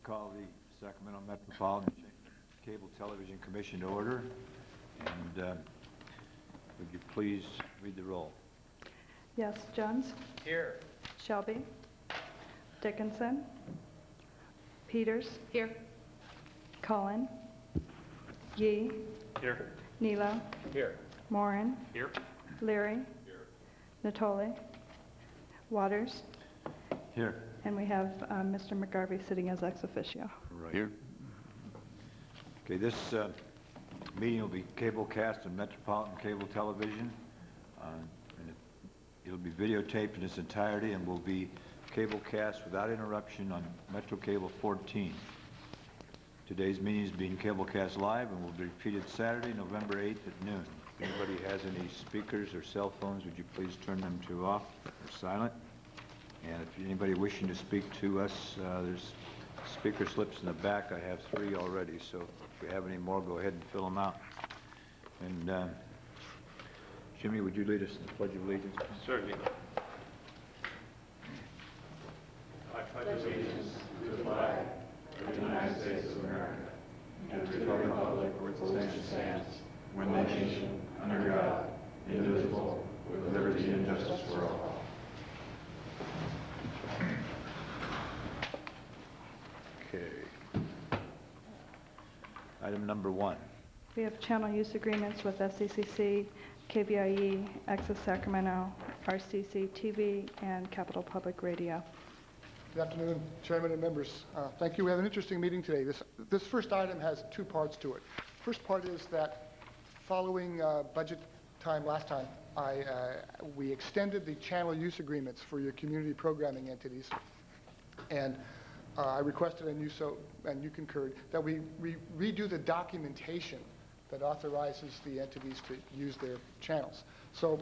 Call the Sacramento Metropolitan Cable Television Commission to order, and would you please read the roll? Yes, Jones. Here. Shelby. Dickinson. Peters. Here. Cullen. Yee. Here. Nilo. Here. Morin. Here. Leary. Here. Natoli. Waters. Here. And we have Mr. McGarvey sitting as ex officio. Right. Here. Okay, this meeting will be cablecast on Metropolitan Cable Television. And it'll be videotaped in its entirety and will be cablecast without interruption on Metro Cable 14. Today's meeting is being cablecast live and will be repeated Saturday, November 8th at noon. If anybody has any speakers or cell phones, would you please turn them to off or silent? And if anybody wishing to speak to us, there's speaker slips in the back. I have 3 already, so if you have any more, go ahead and fill them out. And Jimmy, would you lead us in the Pledge of Allegiance? Certainly. I pledge allegiance to the flag of the United States of America and to the republic for which it stands, one nation, under God, indivisible, with liberty and justice for all. Okay. Item number 1. We have channel use agreements with SCCC, KVIE, Access Sacramento, RCC TV, and Capital Public Radio. Good afternoon, Chairman and members. Thank you. We have an interesting meeting today. This first item has 2 parts to it. First part is that following budget time last time, we extended the channel use agreements for your community programming entities, and I requested, and you concurred, that we redo the documentation that authorizes the entities to use their channels. So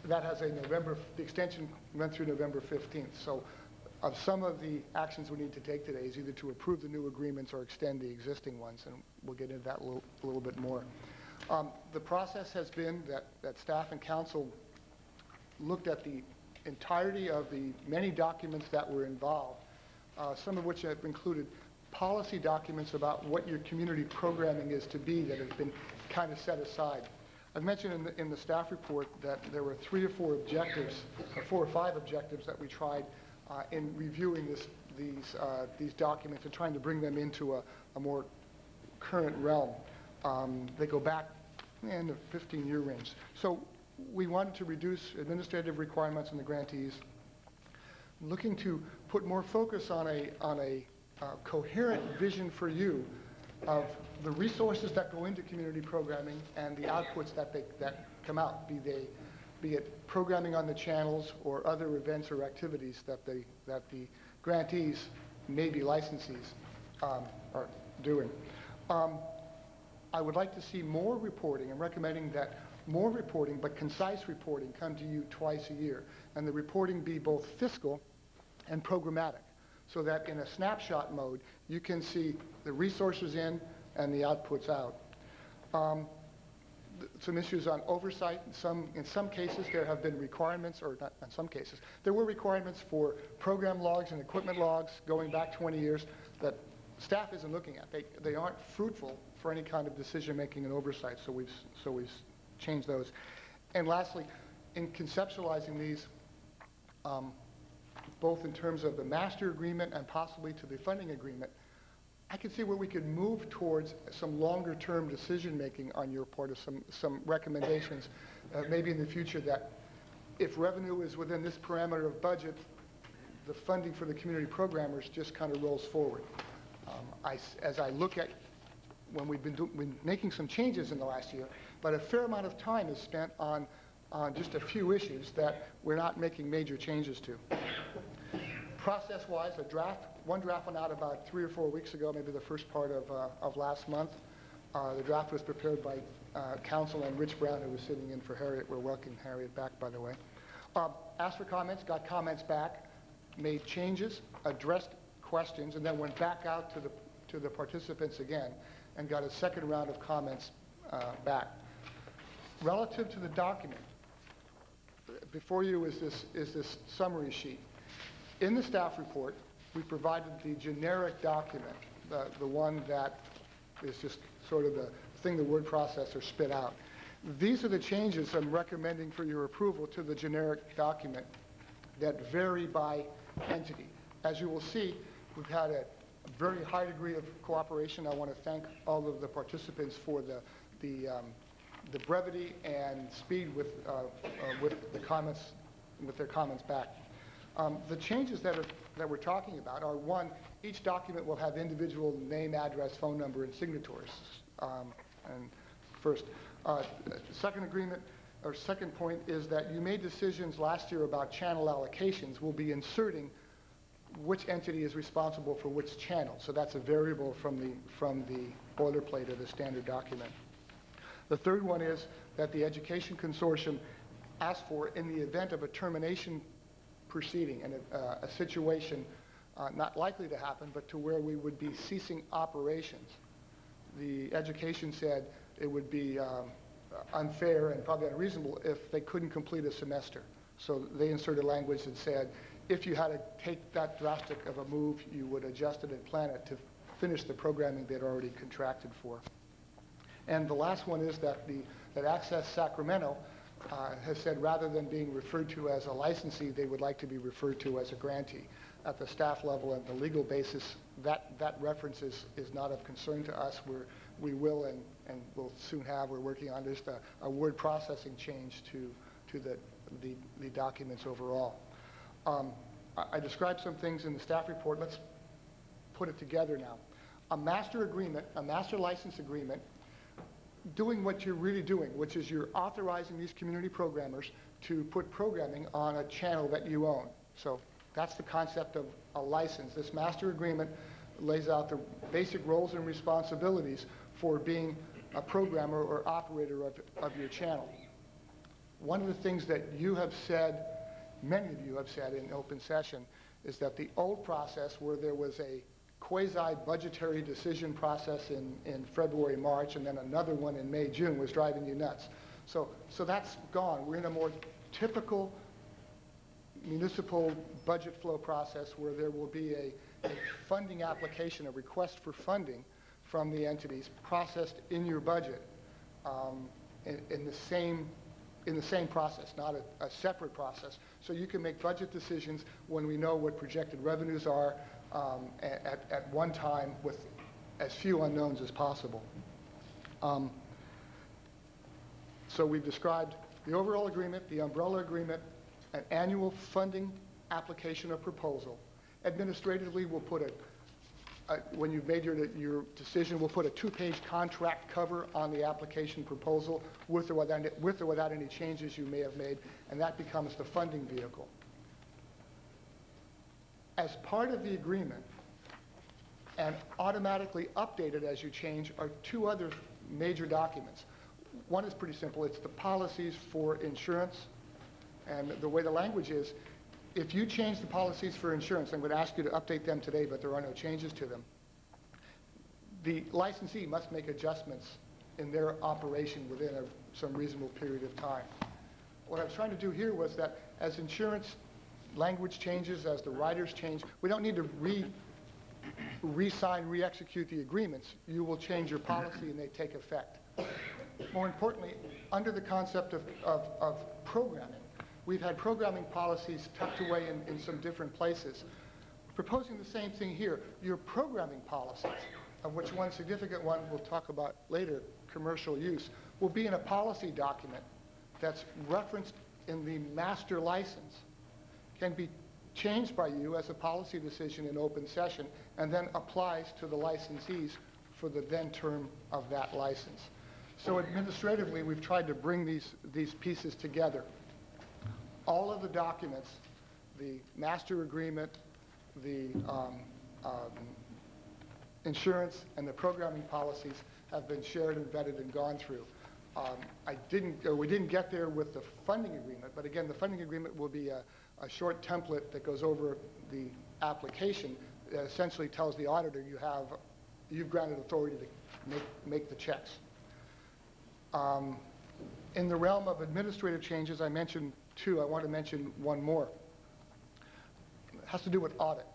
that has the extension went through November 15th. So some of the actions we need to take today is either to approve the new agreements or extend the existing ones, and we'll get into that a little bit more. The process has been that staff and council looked at the entirety of the many documents that were involved, some of which have included policy documents about what your community programming is to be that has been kind of set aside. I've mentioned in the staff report that there were 3 or 4 objectives, or 4 or 5 objectives that we tried in reviewing these documents and trying to bring them into a more current realm. They go back in the 15-year range. So we wanted to reduce administrative requirements on the grantees, looking to put more focus on a coherent vision for you of the resources that go into community programming and the outputs that come out, be it programming on the channels or other events or activities that the grantees, maybe licensees, are doing. I would like to see more reporting. I'm recommending that more reporting, but concise reporting, come to you twice a year, and the reporting be both fiscal and programmatic, so that in a snapshot mode, you can see the resources in and the outputs out. Some issues on oversight. In some cases, there have been requirements, or not in some cases, there were requirements for program logs and equipment logs going back 20 years that staff isn't looking at. They aren't fruitful for any kind of decision-making and oversight, so we've changed those. And lastly, in conceptualizing these, both in terms of the master agreement and possibly to the funding agreement, I could see where we could move towards some longer-term decision-making on your part of some recommendations, maybe in the future, that if revenue is within this parameter of budget, the funding for the community programmers just kind of rolls forward. As I look at when we've been making some changes in the last year, but a fair amount of time is spent on just a few issues that we're not making major changes to. Process-wise, one draft went out about 3 or 4 weeks ago, maybe the first part of last month. The draft was prepared by counsel and Rich Brown, who was sitting in for Harriet. We're welcoming Harriet back, by the way. Asked for comments, got comments back, made changes, addressed questions, and then went back out to the participants again and got a second round of comments back. Relative to the document, before you is this summary sheet. In the staff report, we provided the generic document, the one that is just sort of the thing the word processor spit out. These are the changes I'm recommending for your approval to the generic document that vary by entity. As you will see, we've had a very high degree of cooperation. I want to thank all of the participants for the brevity and speed with the comments, with their comments back. The changes that we're talking about are, one, each document will have individual name, address, phone number, and signatories. And first, second agreement, or second point is that you made decisions last year about channel allocations. We'll be inserting which entity is responsible for which channel. So that's a variable from the boilerplate of the standard document. The third one is that the Education Consortium asked for, in the event of a termination proceeding and a situation not likely to happen, but to where we would be ceasing operations. The education said it would be unfair and probably unreasonable if they couldn't complete a semester. So they inserted language that said, if you had to take that drastic of a move, you would adjust it and plan it to finish the programming they'd already contracted for. And the last one is that Access Sacramento has said rather than being referred to as a licensee, they would like to be referred to as a grantee. At the staff level and the legal basis, that reference is not of concern to us. We will and will soon have, we're working on just a word processing change to the documents overall. I described some things in the staff report. Let's put it together now. A master agreement, a master license agreement, doing what you're really doing, which is you're authorizing these community programmers to put programming on a channel that you own. So that's the concept of a license. This master agreement lays out the basic roles and responsibilities for being a programmer or operator of your channel. One of the things that you have said, many of you have said in open session, is that the old process where there was a quasi-budgetary decision process in February, March, and then another one in May, June was driving you nuts. So that's gone. We're in a more typical municipal budget flow process where there will be a funding application, a request for funding from the entities processed in your budget in the same process, not a separate process. So you can make budget decisions when we know what projected revenues are at one time with as few unknowns as possible. So we've described the overall agreement, the umbrella agreement, an annual funding application or proposal. Administratively, we'll put when you've made your decision, we'll put a 2-page contract cover on the application proposal with or without any changes you may have made, and that becomes the funding vehicle. As part of the agreement, and automatically updated as you change, are 2 other major documents. One is pretty simple. It's the policies for insurance. And the way the language is, if you change the policies for insurance, I'm going to ask you to update them today, but there are no changes to them. The licensee must make adjustments in their operation within some reasonable period of time. What I was trying to do here was that as insurance language changes, as the riders change, we don't need to re-sign, re-execute the agreements. You will change your policy and they take effect. More importantly, under the concept of programming, we've had programming policies tucked away in some different places. Proposing the same thing here. Your programming policies, of which one significant one we'll talk about later, commercial use, will be in a policy document that's referenced in the master license, can be changed by you as a policy decision in open session, and then applies to the licensees for the then term of that license. So administratively, we've tried to bring these pieces together. All of the documents, the master agreement, the insurance, and the programming policies have been shared and vetted and gone through. We didn't get there with the funding agreement, but again, the funding agreement will be a short template that goes over the application that essentially tells the auditor you've granted authority to make the checks. In the realm of administrative changes, I mentioned 2. I want to mention one more. It has to do with audit.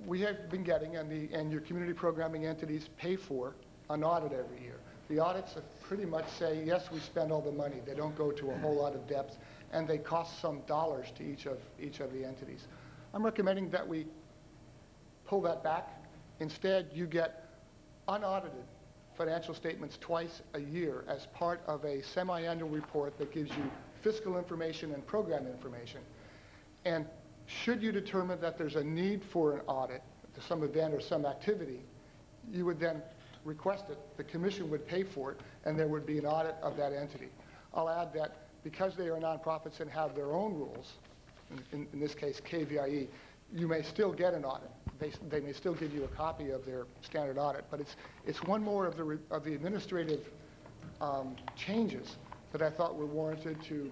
we have been getting, and your community programming entities pay for, an audit every year. The audits pretty much say, yes, we spend all the money. They don't go to a whole lot of depth, and they cost some dollars to each of the entities. I'm recommending that we pull that back. Instead, you get unaudited financial statements twice a year as part of a semi-annual report that gives you fiscal information and program information. And should you determine that there's a need for an audit, to some event or some activity, you would then request it, the commission would pay for it, and there would be an audit of that entity. I'll add that because they are nonprofits and have their own rules, in this case KVIE, you may still get an audit. They may still give you a copy of their standard audit, but it's one more of the administrative changes that I thought were warranted to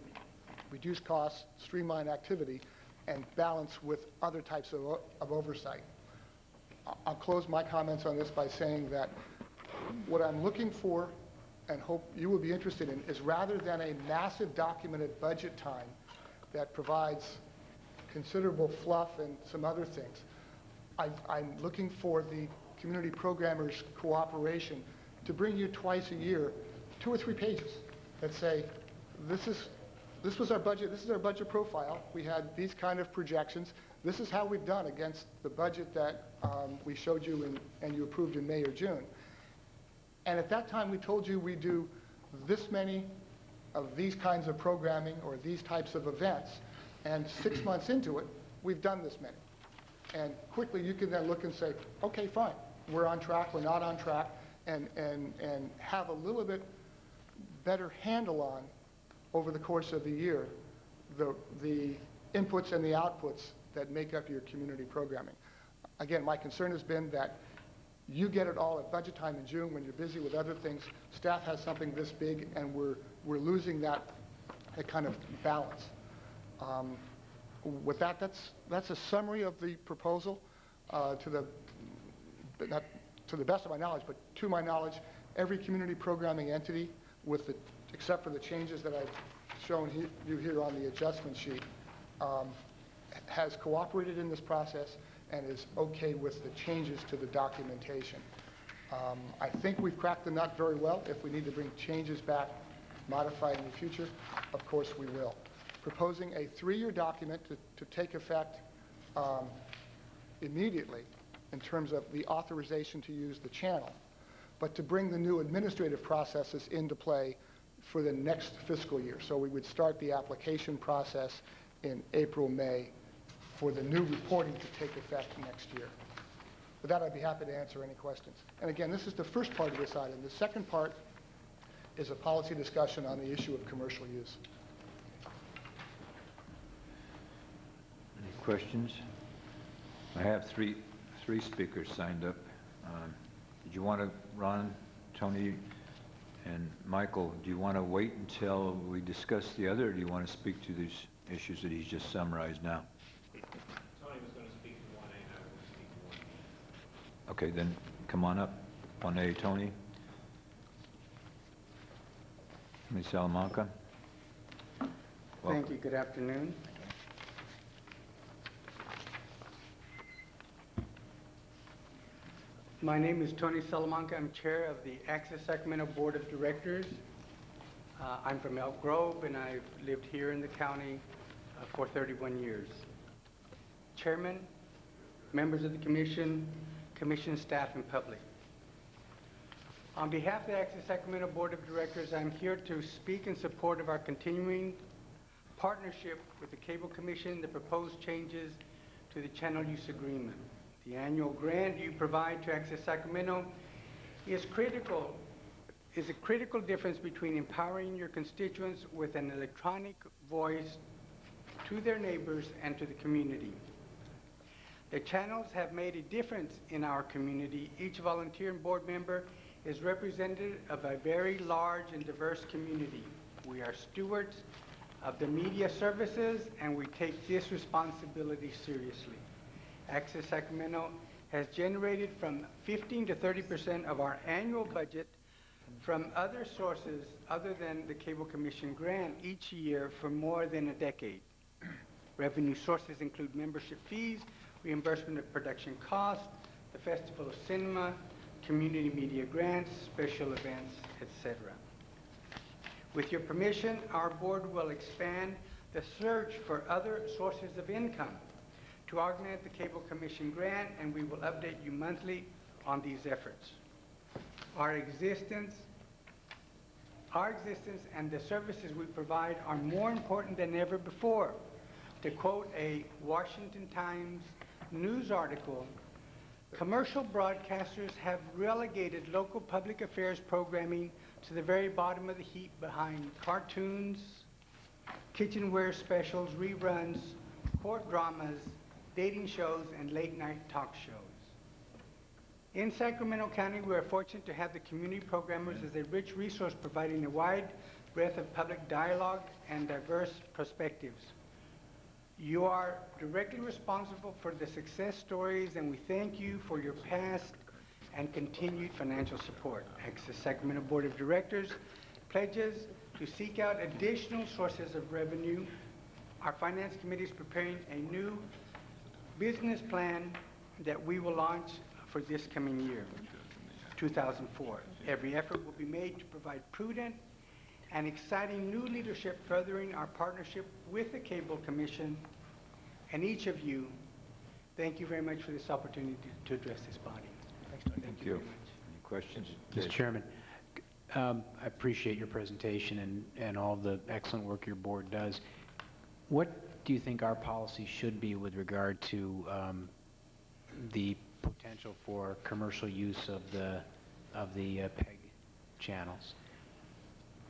reduce costs, streamline activity, and balance with other types of oversight. I'll close my comments on this by saying that what I'm looking for and hope you will be interested in is, rather than a massive documented budget time that provides considerable fluff and some other things, I'm looking for the community programmers' cooperation to bring you twice a year 2 or 3 pages that say, this was our budget, this is our budget profile, we had these kind of projections, this is how we've done against the budget that we showed you and you approved in May or June. And at that time we told you we do this many of these kinds of programming or these types of events, and 6 months into it, we've done this many. And quickly you can then look and say, okay, fine, we're on track, we're not on track, and have a little bit better handle on, over the course of the year, the inputs and the outputs that make up your community programming. Again, my concern has been that you get it all at budget time in June when you're busy with other things. Staff has something this big, and we're losing that kind of balance. With that, that's a summary of the proposal. Not to the best of my knowledge, but to my knowledge, every community programming entity, except for the changes that I've shown you here on the adjustment sheet, has cooperated in this process and is okay with the changes to the documentation. I think we've cracked the nut very well. If we need to bring changes back, modified in the future, of course we will. Proposing a 3-year document to take effect immediately in terms of the authorization to use the channel, but to bring the new administrative processes into play for the next fiscal year. So we would start the application process in April, May for the new reporting to take effect next year. With that, I'd be happy to answer any questions. And again, this is the first part of this item. The second part is a policy discussion on the issue of commercial use. Any questions? I have three speakers signed up. Did you want to, Ron, Tony, and Michael, do you want to wait until we discuss the other, or do you want to speak to these issues that he's just summarized now? Tony was going to speak to 1A, and I will speak to 1B. Okay, then come on up. 1A, Tony. Ms. Salamanca. Thank you. Good afternoon. My name is Tony Salamanca. I'm chair of the Access Sacramento Board of Directors. I'm from Elk Grove, and I've lived here in the county for 31 years. Chairman, members of the commission, commission staff, and public. On behalf of the Access Sacramento Board of Directors, I'm here to speak in support of our continuing partnership with the Cable Commission, the proposed changes to the channel use agreement. The annual grant you provide to Access Sacramento is a critical difference between empowering your constituents with an electronic voice to their neighbors and to the community. The channels have made a difference in our community. Each volunteer and board member is representative of a very large and diverse community. We are stewards of the media services, and we take this responsibility seriously. Access Sacramento has generated from 15 to 30% of our annual budget from other sources other than the Cable Commission grant each year for more than a decade. Revenue sources include membership fees, reimbursement of production costs, the Festival of Cinema, community media grants, special events, etc. With your permission, our board will expand the search for other sources of income to augment the Cable Commission grant, and we will update you monthly on these efforts. Our existence and the services we provide are more important than ever before. To quote a Washington Times news article, commercial broadcasters have relegated local public affairs programming to the very bottom of the heap behind cartoons, kitchenware specials, reruns, court dramas, dating shows, and late-night talk shows. In Sacramento County, we are fortunate to have the community programmers as a rich resource providing a wide breadth of public dialogue and diverse perspectives. You are directly responsible for the success stories, and we thank you for your past and continued financial support. Access Sacramento Board of Directors pledges to seek out additional sources of revenue. Our Finance Committee is preparing a new business plan that we will launch for this coming year, 2004. Every effort will be made to provide prudent and exciting new leadership, furthering our partnership with the Cable Commission. And each of you, thank you very much for this opportunity to address this body. Thank you very much. Any questions? Mr. Chairman, I appreciate your presentation and all the excellent work your board does. What do you think our policy should be with regard to the potential for commercial use of the PEG channels?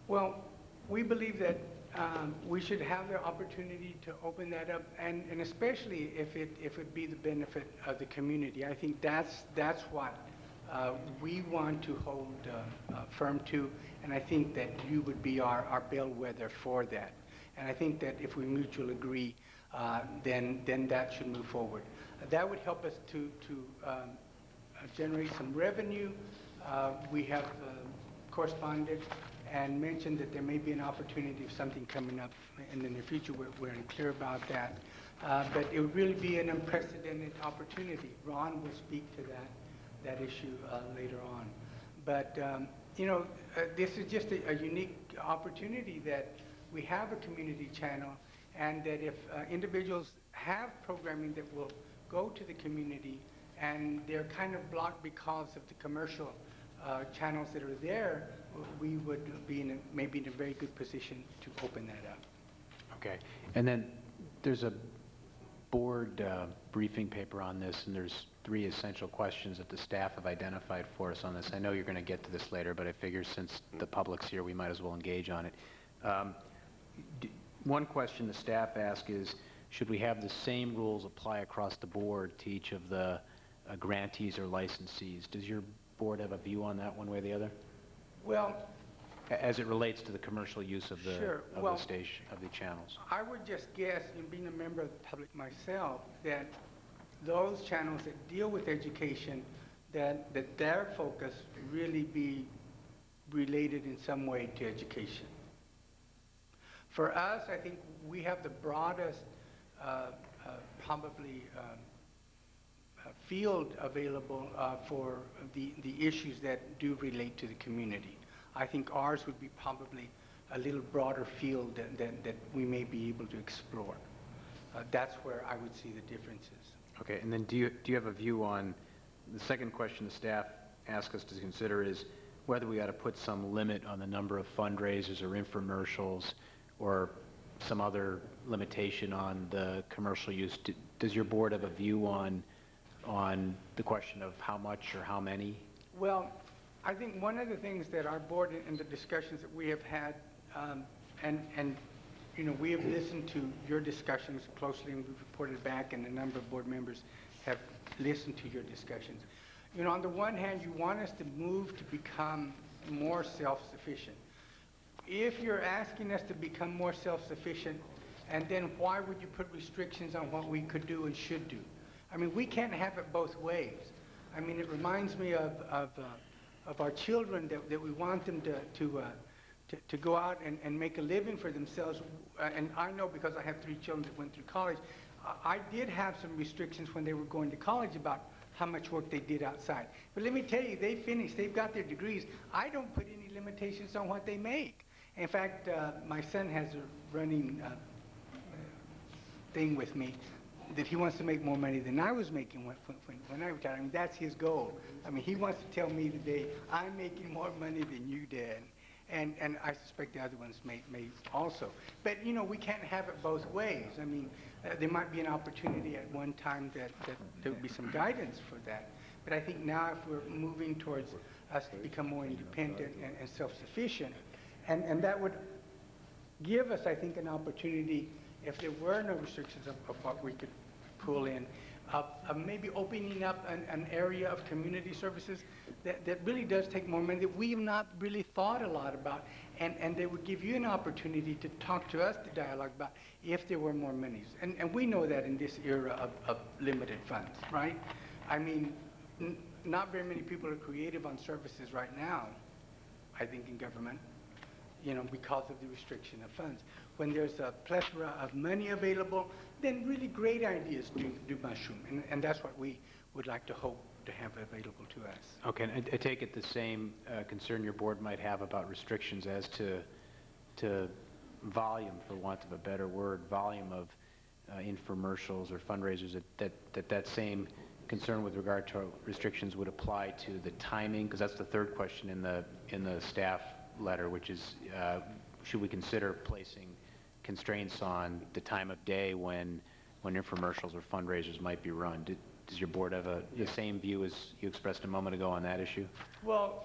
Well, we believe that we should have the opportunity to open that up, and especially if it be the benefit of the community. I think that's what we want to hold firm to, and I think that you would be our bellwether for that. And I think that if we mutually agree, then that should move forward. That would help us to generate some revenue. We have corresponded and mentioned that there may be an opportunity of something coming up in the near future. We're unclear about that. But it would really be an unprecedented opportunity. Ron will speak to that issue later on. But, you know, this is just a unique opportunity that we have a community channel, and that if individuals have programming that will go to the community and they're kind of blocked because of the commercial channels that are there, we would be maybe in a very good position to open that up. Okay. And then there's a board briefing paper on this, and there's 3 essential questions that the staff have identified for us on this. I know you're going to get to this later, but I figure since the public's here, we might as well engage on it. One question the staff asked is, should we have the same rules apply across the board to each of the grantees or licensees? Does your board have a view on that one way or the other? Well, as it relates to the commercial use of the, sure. the station, of the channels. I would just guess, in being a member of the public myself, that those channels that deal with education, that their focus really be related in some way to education. For us, I think we have the broadest probably field available for the issues that do relate to the community. I think ours would be probably a little broader field that we may be able to explore. That's where I would see the differences. Okay, and then do you have a view on, the second question the staff asked us to consider is whether we ought to put some limit on the number of fundraisers or infomercials or some other limitation on the commercial use. Does your board have a view on the question of how much or how many? Well, I think one of the things that our board, in the discussions that we have had, and you know, we have listened to your discussions closely, and we've reported back, and a number of board members have listened to your discussions. You know, on the one hand, you want us to move to become more self-sufficient. If you're asking us to become more self-sufficient, and then why would you put restrictions on what we could do and should do? I mean, we can't have it both ways. I mean, it reminds me of our children that we want them to go out and make a living for themselves. And I know, because I have 3 children that went through college, I did have some restrictions when they were going to college about how much work they did outside. But let me tell you, they finished, they've got their degrees. I don't put any limitations on what they make. In fact, my son has a running thing with me that he wants to make more money than I was making when I retired. I mean, that's his goal. I mean, he wants to tell me today, I'm making more money than you did. And I suspect the other ones may also. But, you know, we can't have it both ways. I mean, there might be an opportunity at one time that there would be some guidance for that. But I think now if we're moving towards us to become more independent and self-sufficient, and that would give us, I think, an opportunity, if there were no restrictions of what we could pull in, maybe opening up an area of community services that really does take more money that we have not really thought a lot about, and they would give you an opportunity to talk to us, to dialogue about if there were more monies. And we know that in this era of limited funds, right? I mean, not very many people are creative on services right now, I think, in government, you know, because of the restriction of funds. When there's a plethora of money available, then really great ideas do mushroom, and that's what we would like to hope to have available to us. Okay, and I take it the same concern your board might have about restrictions as to volume, for want of a better word, volume of infomercials or fundraisers, that same concern with regard to restrictions would apply to the timing, because that's the third question in the staff letter, which is should we consider placing constraints on the time of day when infomercials or fundraisers might be run? Does your board have the same view as you expressed a moment ago on that issue? Well,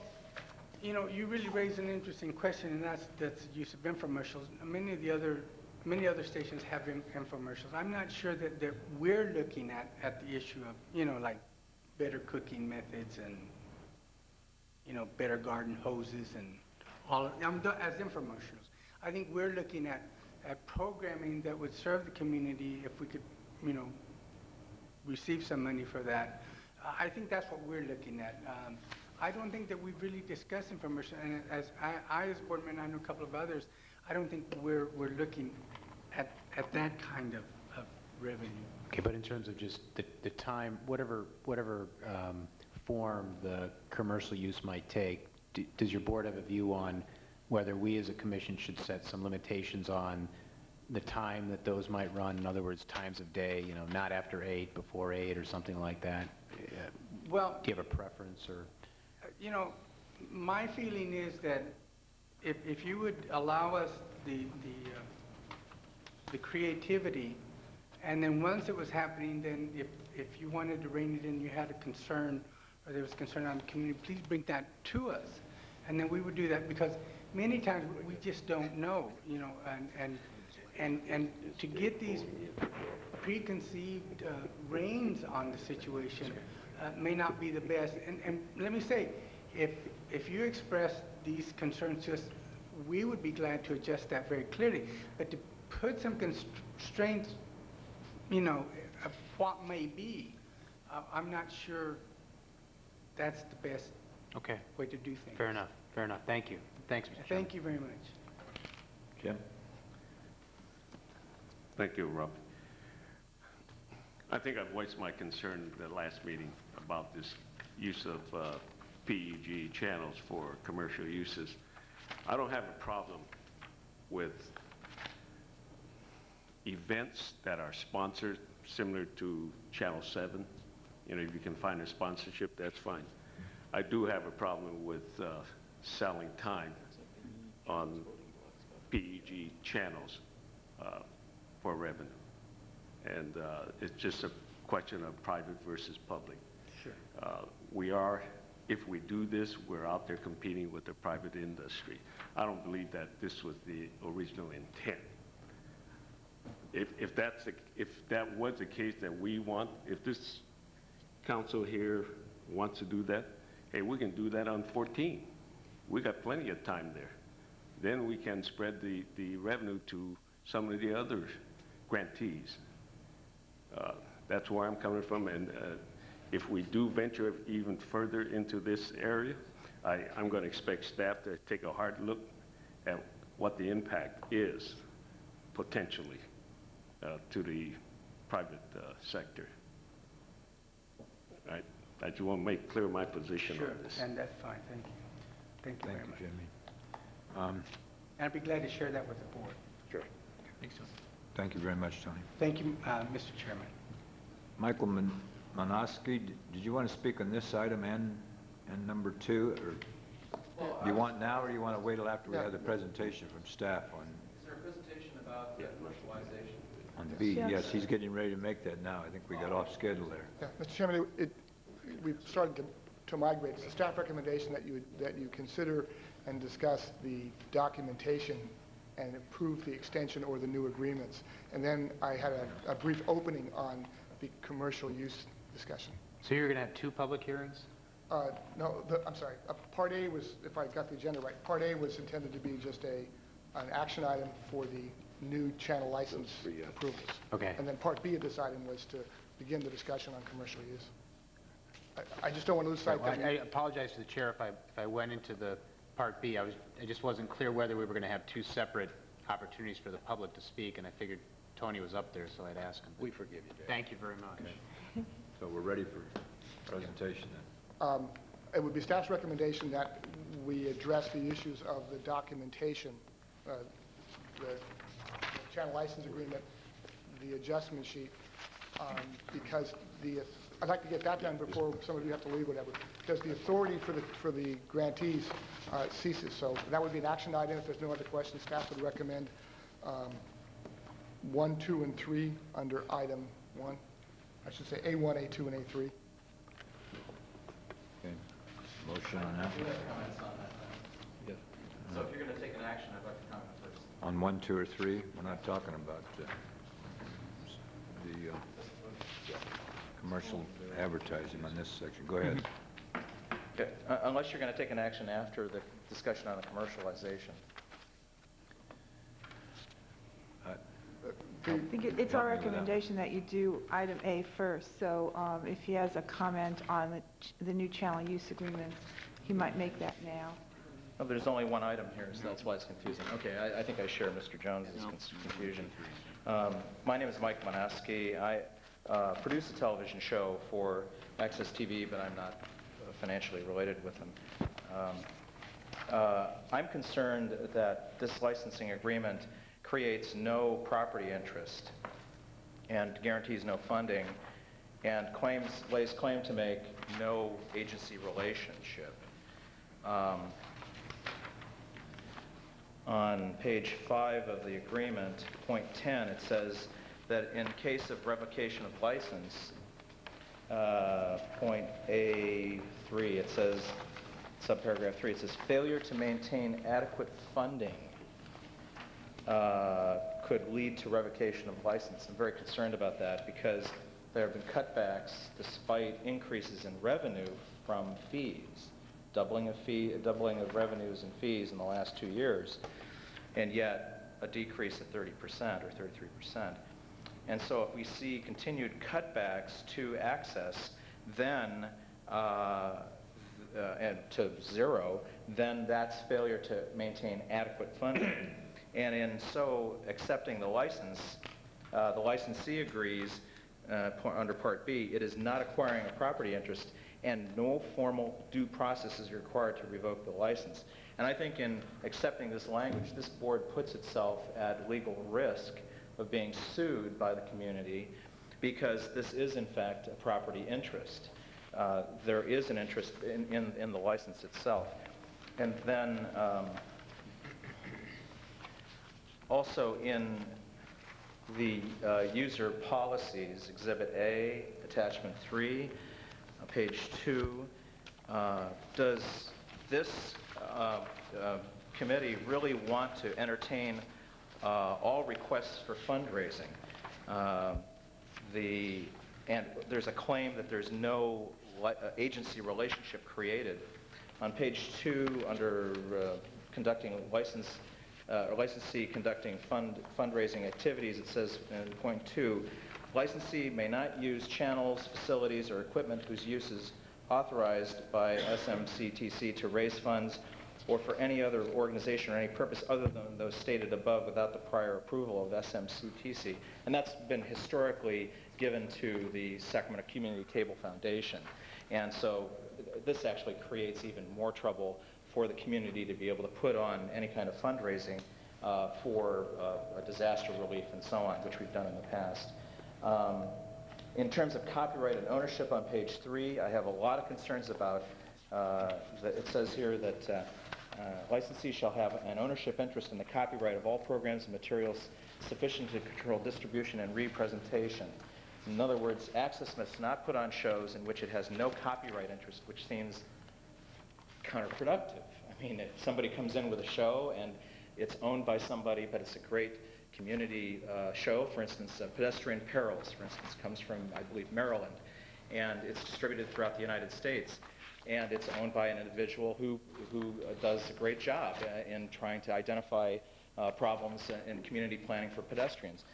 you know, you really raise an interesting question, and that's the use of infomercials. Many other stations have infomercials. I'm not sure that we're looking at the issue of, you know, like better cooking methods and, you know, better garden hoses and all of, as infomercials. I think we're looking at programming that would serve the community if we could, you know, receive some money for that. I think that's what we're looking at. I don't think that we've really discussed infomercial, and as I as board member, I know a couple of others, I don't think we're looking at that kind of revenue. Okay, but in terms of just the time, whatever form the commercial use might take, does your board have a view on whether we as a commission should set some limitations on the time that those might run? In other words, times of day, you know, not after 8, before 8, or something like that? Well, do you have a preference, or? You know, my feeling is that if you would allow us the creativity, and then once it was happening, then if you wanted to rein it in, you had a concern, or there was concern on the community, please bring that to us. And then we would do that, because many times we just don't know, you know, and to get these preconceived reins on the situation may not be the best. And let me say, if you express these concerns to us, we would be glad to adjust that very clearly. But to put some constraints, you know, of what may be, I'm not sure that's the best way to do things. Fair enough. Fair enough. Thank you. Thanks, Mr. Chairman. Thank you very much. Jim? Thank you, Rob. I think I voiced my concern at the last meeting about this use of PEG channels for commercial uses. I don't have a problem with events that are sponsored, similar to Channel 7. You know, if you can find a sponsorship, that's fine. I do have a problem with selling time on PEG channels for revenue. And it's just a question of private versus public. Sure. We are, if we do this, we're out there competing with the private industry. I don't believe that this was the original intent. If that was the case that we want, if this council here wants to do that, hey, we can do that on 14. We got plenty of time there. Then we can spread the revenue to some of the other grantees. That's where I'm coming from, and if we do venture even further into this area, I'm going to expect staff to take a hard look at what the impact is, potentially, to the private sector. I just want to make clear my position Sure, on this. and that's fine, thank you. Thank you Thank very you, much. Jimmy. And I'd be glad to share that with the board. Sure. Thank you very much, Tony. Thank you, Mr. Chairman. Michael Manoski, did you want to speak on this item and number 2, or do you want now, or do you want to wait till after we have the presentation from staff on? Is there a presentation about commercialization? On B? Yes. Yes, he's getting ready to make that now. I think we got off schedule there. Yeah, Mr. Chairman, we've started to migrate. It's a staff recommendation that you consider and discuss the documentation and approve the extension or the new agreements. And then I had a brief opening on the commercial use discussion. So you're going to have 2 public hearings? No, I'm sorry. Part A was, if I got the agenda right, Part A was intended to be just an action item for the new channel license approvals. Okay. And then Part B of this item was to begin the discussion on commercial use. I just don't want to lose sight Well, that I apologize to the chair if I went into the Part B. I just wasn't clear whether we were going to have 2 separate opportunities for the public to speak, and I figured Tony was up there, so I'd ask him. We forgive you, Dave. Thank you very much. So we're ready for presentation then. it would be staff's recommendation that we address the issues of the documentation, the channel license agreement, the adjustment sheet, because I'd like to get that done before some of you have to leave, whatever, because the authority for the grantees ceases. So that would be an action item. If there's no other questions, staff would recommend 1, 2, and 3 under item 1. I should say A1, A2, and A3. Okay. Motion on that? We have comments on that. Yes. So if you're going to take an action, I'd like to comment first. On 1, 2, or 3? We're not talking about the commercial advertising on this section. Go ahead. Okay. Unless you're going to take an action after the discussion on the commercialization. I think it's our recommendation that you do item A first, so if he has a comment on the new channel use agreements, he might make that now. Oh, there's only one item here, so that's why it's confusing. Okay, I think I share Mr. Jones's confusion. My name is Mike Manoski. I produce a television show for Access TV, but I'm not financially related with them. I'm concerned that this licensing agreement creates no property interest and guarantees no funding and lays claim to make no agency relationship. On page 5 of the agreement, point 10, it says that in case of revocation of license, point A3, it says, subparagraph 3, it says failure to maintain adequate funding could lead to revocation of license. I'm very concerned about that because there have been cutbacks despite increases in revenue from fees, doubling of revenues and fees in the last 2 years, and yet a decrease of 30% or 33%. And so if we see continued cutbacks to access, then and to 0, then that's failure to maintain adequate funding. And in so accepting the license, the licensee agrees under Part B, it is not acquiring a property interest and no formal due process is required to revoke the license. And I think in accepting this language, this board puts itself at legal risk of being sued by the community because this is in fact a property interest. There is an interest in the license itself. And then also in the user policies, Exhibit A, Attachment 3, page 2, does this committee really want to entertain all requests for fundraising? And there's a claim that there's no agency relationship created. On page 2, under conducting licensee conducting fundraising activities, it says in point 2, licensee may not use channels, facilities, or equipment whose use is authorized by Smctc to raise funds or for any other organization or any purpose other than those stated above without the prior approval of Smctc. And that's been historically given to the Sacramento Community Cable Foundation. And so this actually creates even more trouble for the community to be able to put on any kind of fundraising for disaster relief and so on, which we've done in the past. In terms of copyright and ownership on page 3, I have a lot of concerns about it says here that licensees shall have an ownership interest in the copyright of all programs and materials sufficient to control distribution and representation. In other words, Access must not put on shows in which it has no copyright interest, which seems counterproductive. I mean, if somebody comes in with a show and it's owned by somebody, but it's a great community show, for instance, Pedestrian Perils, for instance, comes from, I believe, Maryland, and it's distributed throughout the United States, and it's owned by an individual who does a great job in trying to identify problems in community planning for pedestrians.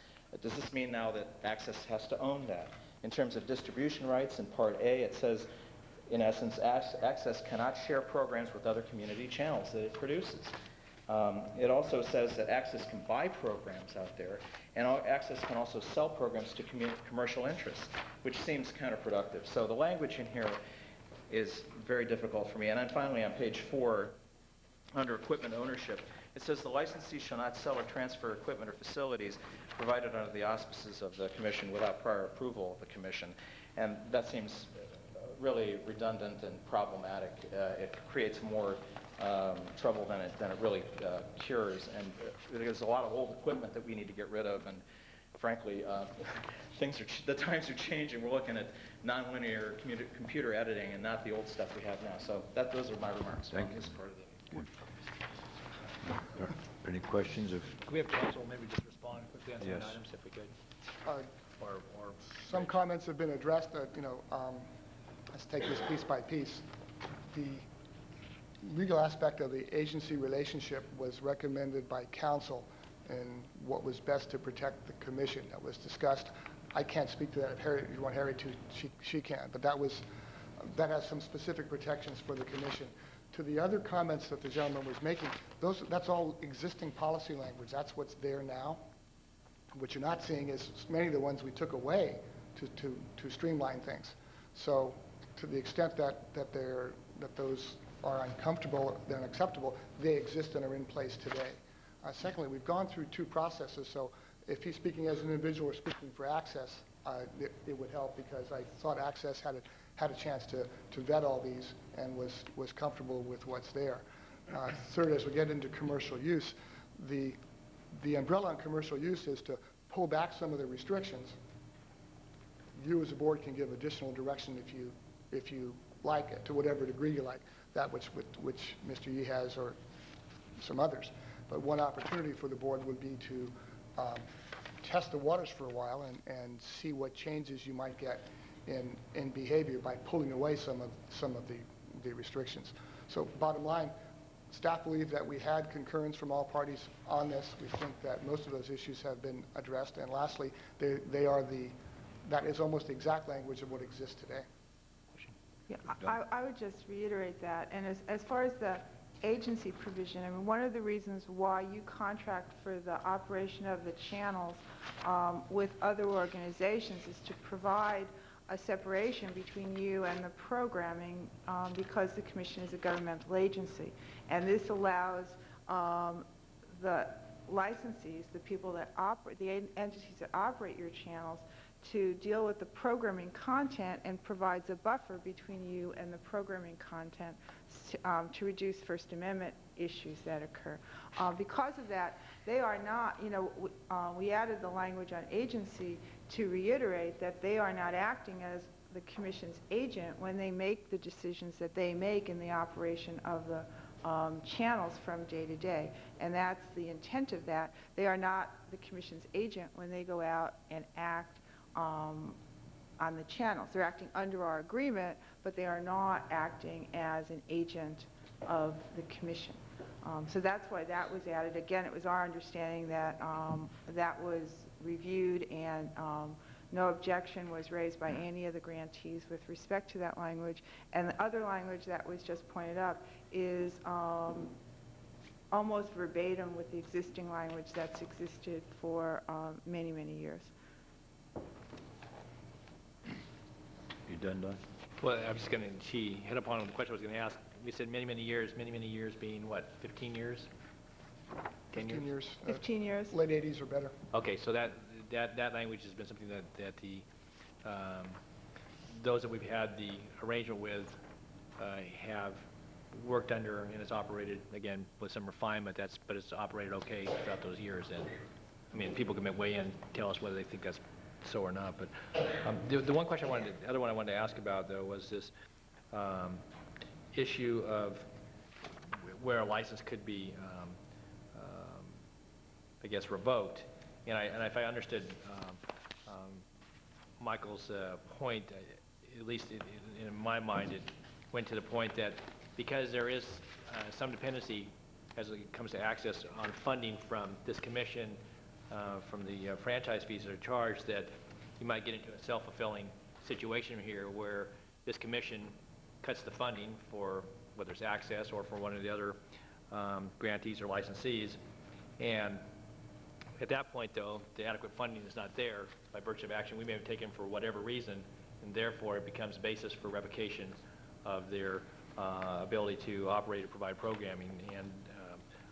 Does this mean now that Access has to own that? In terms of distribution rights, in Part A, it says, in essence, Access cannot share programs with other community channels that it produces. It also says that Access can buy programs out there, and Access can also sell programs to commercial interests, which seems counterproductive. So the language in here is very difficult for me. And then finally, on page 4, under equipment ownership, it says the licensee shall not sell or transfer equipment or facilities provided under the auspices of the Commission without prior approval of the Commission. And that seems really redundant and problematic. It creates more trouble than it really cures. And there's a lot of old equipment that we need to get rid of. And frankly, the times are changing. We're looking at nonlinear computer editing and not the old stuff we have now. So those are my remarks on this part of the. Any questions of? Could we have council maybe just respond quickly on some Yes. items if we could? Or Some comments have been addressed. Let's take this piece by piece. The legal aspect of the agency relationship was recommended by council and what was best to protect the commission. That was discussed. I can't speak to that. If you want Harry to, she can. But that has some specific protections for the commission. To the other comments that the gentleman was making, that's all existing policy language. That's what's there now. What you're not seeing is many of the ones we took away to streamline things. So to the extent that those are uncomfortable, they're unacceptable, they exist and are in place today. Secondly, we've gone through 2 processes, so if he's speaking as an individual or speaking for Access, it would help because I thought Access had a chance to vet all these and was comfortable with what's there. Third, as we get into commercial use, the umbrella on commercial use is to pull back some of the restrictions. You as a board can give additional direction if you like it, to whatever degree you like, that which Mr. Yee has or some others. But one opportunity for the board would be to test the waters for a while and see what changes you might get in behavior by pulling away some of the restrictions. So bottom line, staff believe that we had concurrence from all parties on this. We think that most of those issues have been addressed. And lastly, that is almost the exact language of what exists today. Yeah, I would just reiterate that. And as far as the agency provision, I mean, one of the reasons why you contract for the operation of the channels with other organizations is to provide a separation between you and the programming because the commission is a governmental agency. And this allows the licensees, the people that operate, the entities that operate your channels, to deal with the programming content and provides a buffer between you and the programming content to reduce First Amendment issues that occur. Because of that, they are not, we added the language on agency to reiterate that they are not acting as the Commission's agent when they make the decisions that they make in the operation of the channels from day to day. And that's the intent of that. They are not the Commission's agent when they go out and act on the channels. They're acting under our agreement, but they are not acting as an agent of the Commission. So that's why that was added. Again, it was our understanding that that was reviewed and no objection was raised by any of the grantees with respect to that language. And the other language that was just pointed up is almost verbatim with the existing language that's existed for many, many years. You done, Don? Well, I'm just going to, she hit upon the question I was going to ask. We said many, many years being what, 15 years? 10 15 years. 15 years. Late 80s or better. Okay, so that language has been something that the, those that we've had the arrangement with have worked under, and it's operated, again, with some refinement, but it's operated okay throughout those years. And, I mean, people can weigh in and tell us whether they think that's so or not, but the one question the other one I wanted to ask about, though, was this issue of where a license could be, I guess, revoked. And if I understood Michael's point, at least in my mind, it went to the point that because there is some dependency as it comes to access on funding from this commission, from the franchise fees that are charged, that you might get into a self-fulfilling situation here where this commission cuts the funding for whether it's access or for one of the other grantees or licensees. And at that point, though, the adequate funding is not there by virtue of action we may have taken for whatever reason, and therefore it becomes basis for revocation of their ability to operate or provide programming and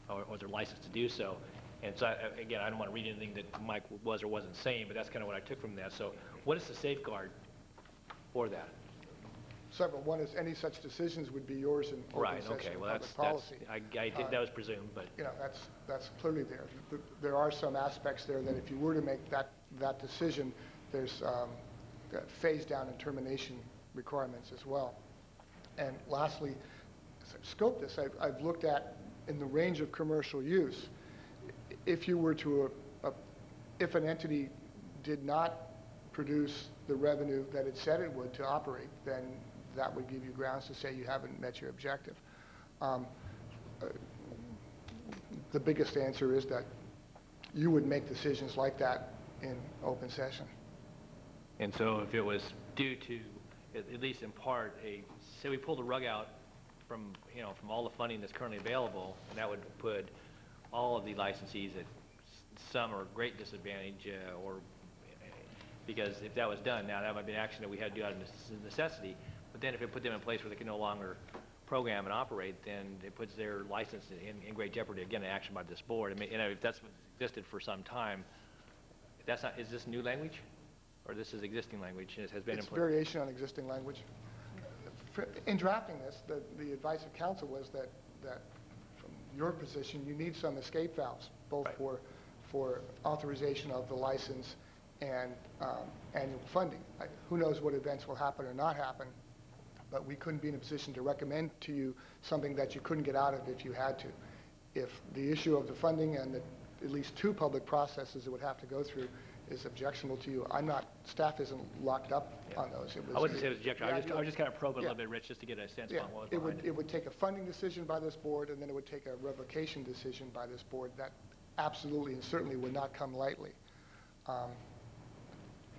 or their license to do so. And so, again, I don't want to read anything that Mike was or wasn't saying, but that's kind of what I took from that. So what is the safeguard for that? Several. One is any such decisions would be yours in open session public policy. I think that was presumed, but You know, that's clearly there. There are some aspects there that if you were to make that decision, there's phase down and termination requirements as well. And lastly, scope this. I've looked at in the range of commercial use. If you were to, if an entity did not produce the revenue that it said it would to operate, then that would give you grounds to say you haven't met your objective. The biggest answer is that you would make decisions like that in open session. and so if it was due to, at least in part, say we pull the rug out from, from all the funding that's currently available, and that would put all of the licensees at some or great disadvantage, because if that was done, now that might be an action that we had to do out of necessity, but then if it put them in place where they can no longer program and operate, then it puts their license in great jeopardy. Again, an action by this board. I mean, if that's what existed for some time, that's not, is this new language? Or this is existing language, and it has been in place? It's variation on existing language. In drafting this, the advice of counsel was that from your position, you need some escape valves, both right. for authorization of the license and annual funding. Who knows what events will happen or not happen, but we couldn't be in a position to recommend to you something that you couldn't get out of if you had to. If the issue of the funding and at least two public processes it would have to go through is objectionable to you, staff isn't locked up on those. I wouldn't say it was objection. Yeah, I was just kind of probing yeah. a little bit, Rich, just to get a sense Yeah, on what was behind it would take a funding decision by this board, and then it would take a revocation decision by this board. That absolutely and certainly would not come lightly.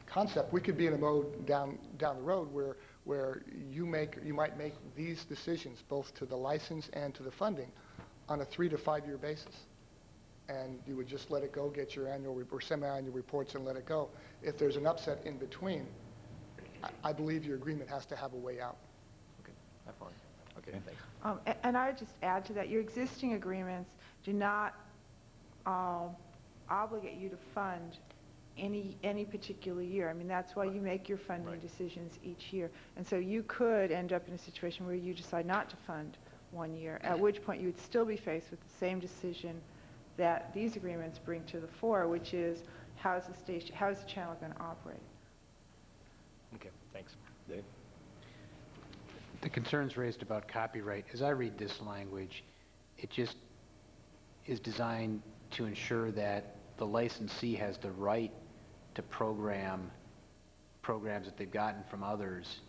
Concept, we could be in a mode down the road where you might make these decisions both to the license and to the funding on a 3 to 5 year basis. And you would just let it go, get your annual or semi-annual reports and let it go. If there's an upset in between, I believe your agreement has to have a way out. Okay, I follow. Okay, thanks. And I would just add to that, your existing agreements do not obligate you to fund any particular year. I mean, that's why you make your funding Right. decisions each year. And so you could end up in a situation where you decide not to fund one year, at which point you would still be faced with the same decision that these agreements bring to the fore, which is how is the channel going to operate? Okay, thanks. Dave? The concerns raised about copyright, as I read this language, it just is designed to ensure that the licensee has the right to program programs that they've gotten from others,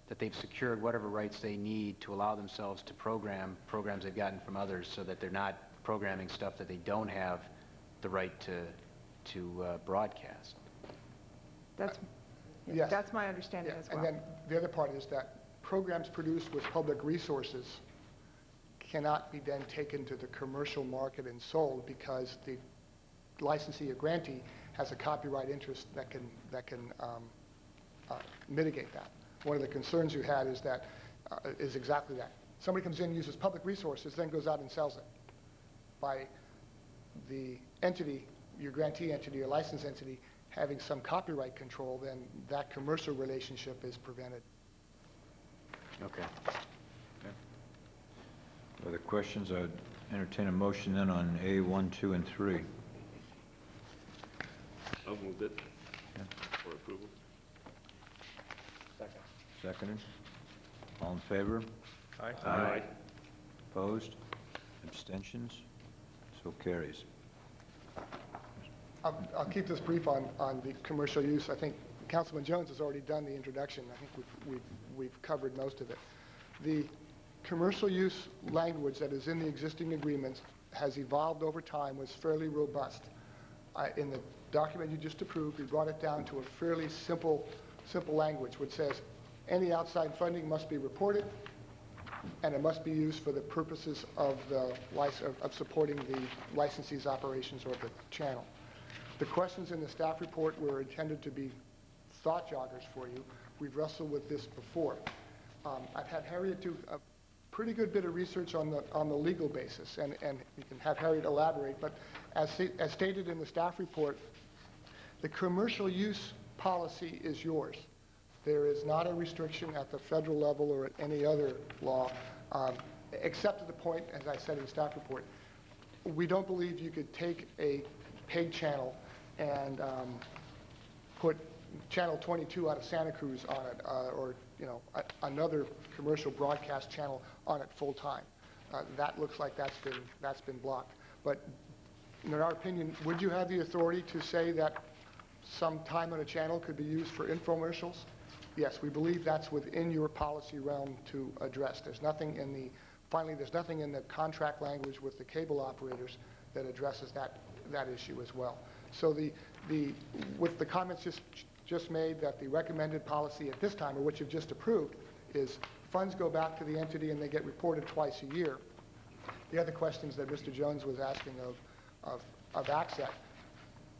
that they've secured whatever rights they need to allow themselves to program programs they've gotten from others, so that they're not programming stuff that they don't have the right to broadcast. Yes. That's my understanding as well. And then the other part is that programs produced with public resources cannot be then taken to the commercial market and sold because the licensee or grantee has a copyright interest that can mitigate that. One of the concerns you had is that is exactly that. Somebody comes in, uses public resources, then goes out and sells it. By the entity, your grantee entity or license entity, having some copyright control, then that commercial relationship is prevented. Okay. Other questions? I would entertain a motion then on A, 1, 2, and 3. I'll move it for approval. Second. Seconded. All in favor? Aye. Opposed? Abstentions? So carries. I'll keep this brief on the commercial use. I think Councilman Jones has already done the introduction. I think we've covered most of it. The commercial use language that is in the existing agreements has evolved over time, was fairly robust. In the document you just approved, we brought it down to a fairly simple language, which says any outside funding must be reported, and it must be used for the purposes of supporting the licensee's operations or the channel. The questions in the staff report were intended to be thought joggers for you. We've wrestled with this before. I've had Harriet do a pretty good bit of research on the legal basis, and you can have Harriet elaborate, but as stated in the staff report, the commercial use policy is yours. There is not a restriction at the federal level or at any other law, except to the point, as I said in the staff report, we don't believe you could take a paid channel and put channel 22 out of Santa Cruz on it, or another commercial broadcast channel on it full time. That looks like that's been blocked. But in our opinion, would you have the authority to say that some time on a channel could be used for infomercials? Yes, we believe that's within your policy realm to address. There's nothing in the contract language with the cable operators that addresses that issue as well. So with the comments just made that the recommended policy at this time, or what you've just approved, is funds go back to the entity and they get reported twice a year. The other questions that Mr. Jones was asking of ACCET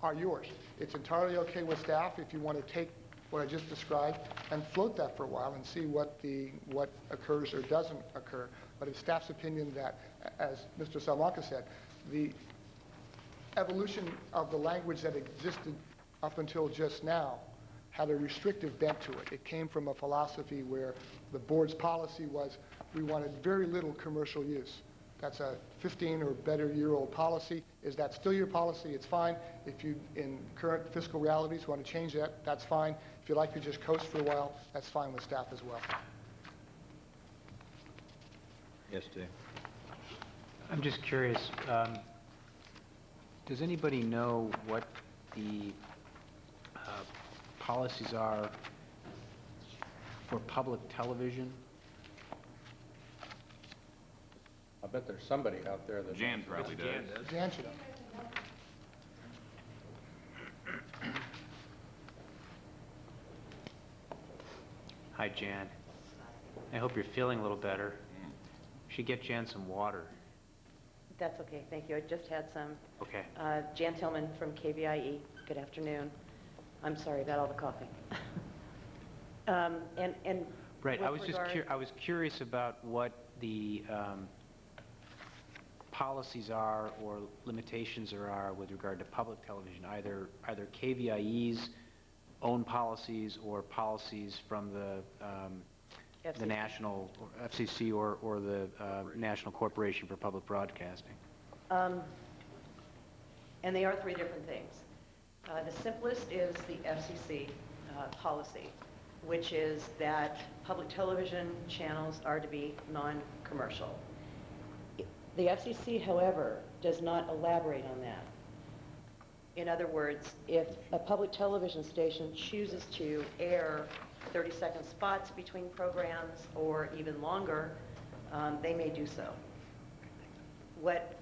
are yours. It's entirely okay with staff if you want to take what I just described and float that for a while and see what occurs or doesn't occur. But it's staff's opinion that, as Mr. Salamanca said, the evolution of the language that existed up until just now had a restrictive bent to it. It came from a philosophy where the board's policy was we wanted very little commercial use. That's a 15 or better year-old policy. Is that still your policy? It's fine. If you, in current fiscal realities, want to change that, that's fine. If you'd like to just coast for a while, that's fine with staff as well. Yes, Dave. I'm just curious, does anybody know what the policies are for public television? I bet there's somebody out there that... Jan probably does. Jan should know. Hi, Jan. I hope you're feeling a little better. Should get Jan some water. That's okay, thank you. I just had some. Okay. Jan Tillman from KVIE. Good afternoon. I'm sorry about all the coughing. Right. I was regard- I was curious about what the policies are or limitations there are with regard to public television, either KVIE's own policies or policies from the FCC. national or FCC or the National Corporation for Public Broadcasting. And they are three different things. The simplest is the FCC policy, which is that public television channels are to be non-commercial. The FCC, however, does not elaborate on that. In other words, if a public television station chooses to air 30-second spots between programs or even longer, they may do so. What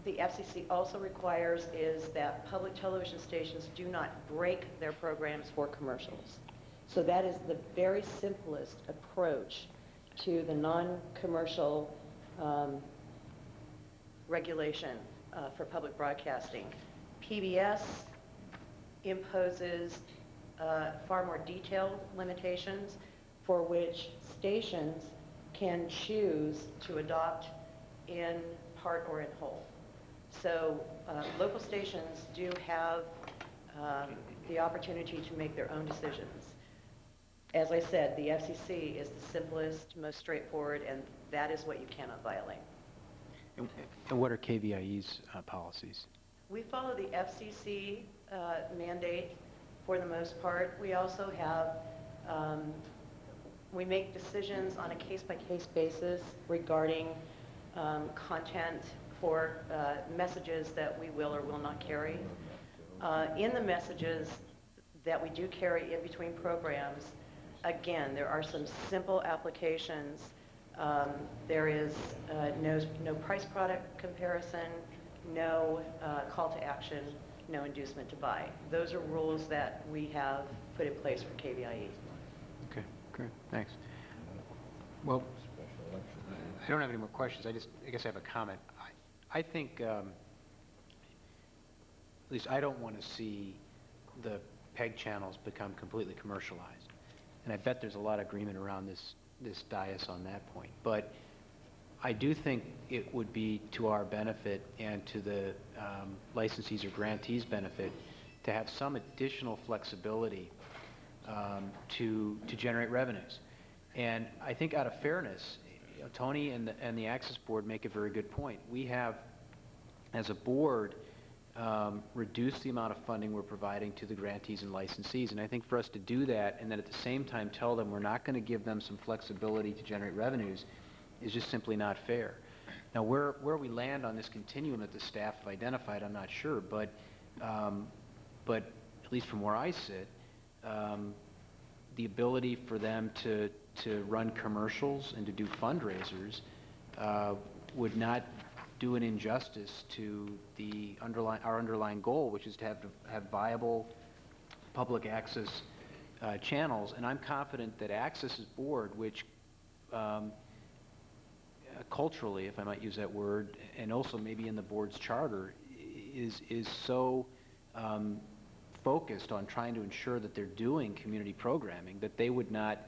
the FCC also requires is that public television stations do not break their programs for commercials. So that is the very simplest approach to the non-commercial regulation for public broadcasting. PBS imposes far more detailed limitations for which stations can choose to adopt in part or in whole. So local stations do have the opportunity to make their own decisions. As I said, the FCC is the simplest, most straightforward, and that is what you cannot violate. And what are KVIE's policies? We follow the FCC mandate for the most part. We also have, we make decisions on a case-by-case basis regarding content for messages that we will or will not carry. In the messages that we do carry in between programs, again, there are some simple applications. There is no price product comparison, no call to action, no inducement to buy. Those are rules that we have put in place for KVIE. Okay, great, thanks. Well, I don't have any more questions. I guess I have a comment. I think, at least I don't want to see the PEG channels become completely commercialized. And I bet there's a lot of agreement around this dais on that point. But I do think it would be to our benefit and to the licensees or grantees' benefit to have some additional flexibility to generate revenues. And I think out of fairness, you know, Tony and the Access Board make a very good point. We have, as a board, reduced the amount of funding we're providing to the grantees and licensees. And I think for us to do that and then at the same time tell them we're not going to give them some flexibility to generate revenues is just simply not fair. Now, where we land on this continuum that the staff have identified, I'm not sure, but at least from where I sit, the ability for them to run commercials and to do fundraisers would not do an injustice to our underlying goal, which is to have viable public access channels. And I'm confident that Access's board, which culturally, if I might use that word, and also maybe in the board's charter, is so focused on trying to ensure that they're doing community programming that they would not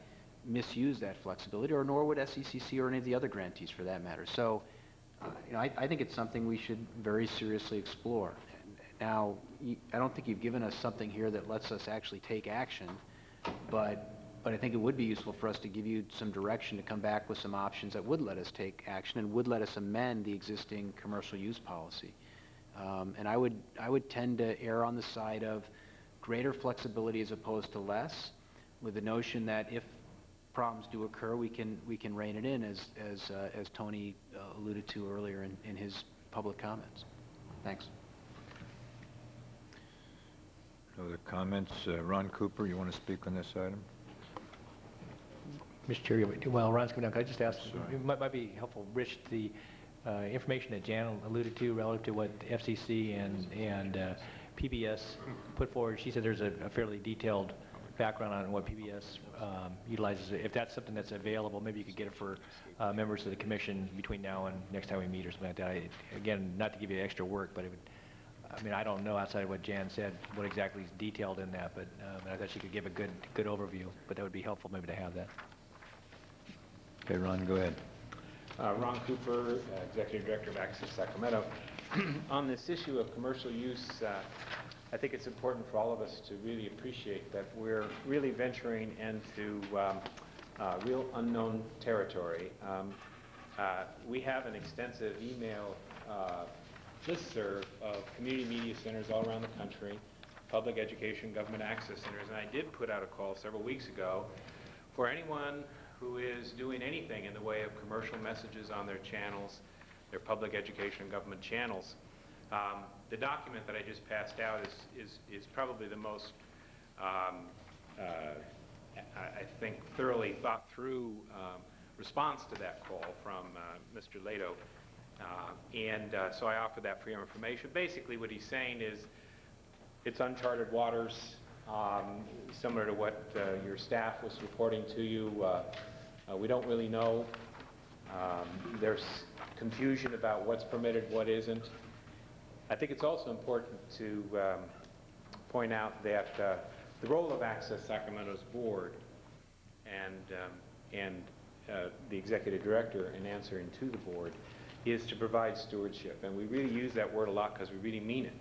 misuse that flexibility, or nor would SCCC or any of the other grantees for that matter. So, you know, I think it's something we should very seriously explore. Now, I don't think you've given us something here that lets us actually take action, but I think it would be useful for us to give you some direction to come back with some options that would let us take action and would let us amend the existing commercial use policy. And I would tend to err on the side of greater flexibility as opposed to less, with the notion that if problems do occur, we can rein it in, as Tony alluded to earlier in his public comments. Thanks. Other comments? Ron Cooper, you want to speak on this item? Mr. Chair, while Ron's coming down, could I just ask, it might be helpful, Rich, the information that Jan alluded to relative to what FCC and PBS put forward. She said there's a fairly detailed background on what PBS utilizes. If that's something that's available, maybe you could get it for members of the commission between now and next time we meet or something like that. Again, not to give you extra work, but it would, I mean, I don't know outside of what Jan said what exactly is detailed in that, but I thought she could give a good overview, but that would be helpful maybe to have that. Okay, Ron, go ahead. Ron Cooper, Executive Director of Access Sacramento. On this issue of commercial use, I think it's important for all of us to really appreciate that we're really venturing into real unknown territory. We have an extensive email listserv of community media centers all around the country, public education, government access centers, and I did put out a call several weeks ago for anyone who is doing anything in the way of commercial messages on their channels, their public education and government channels. The document that I just passed out is probably the most, I think, thoroughly thought through response to that call from Mr. Lato. So I offer that for your information. Basically what he's saying is it's uncharted waters, similar to what your staff was reporting to you. We don't really know. There's confusion about what's permitted, what isn't. I think it's also important to point out that the role of Access Sacramento's board and the executive director in answering to the board is to provide stewardship. And we really use that word a lot because we really mean it.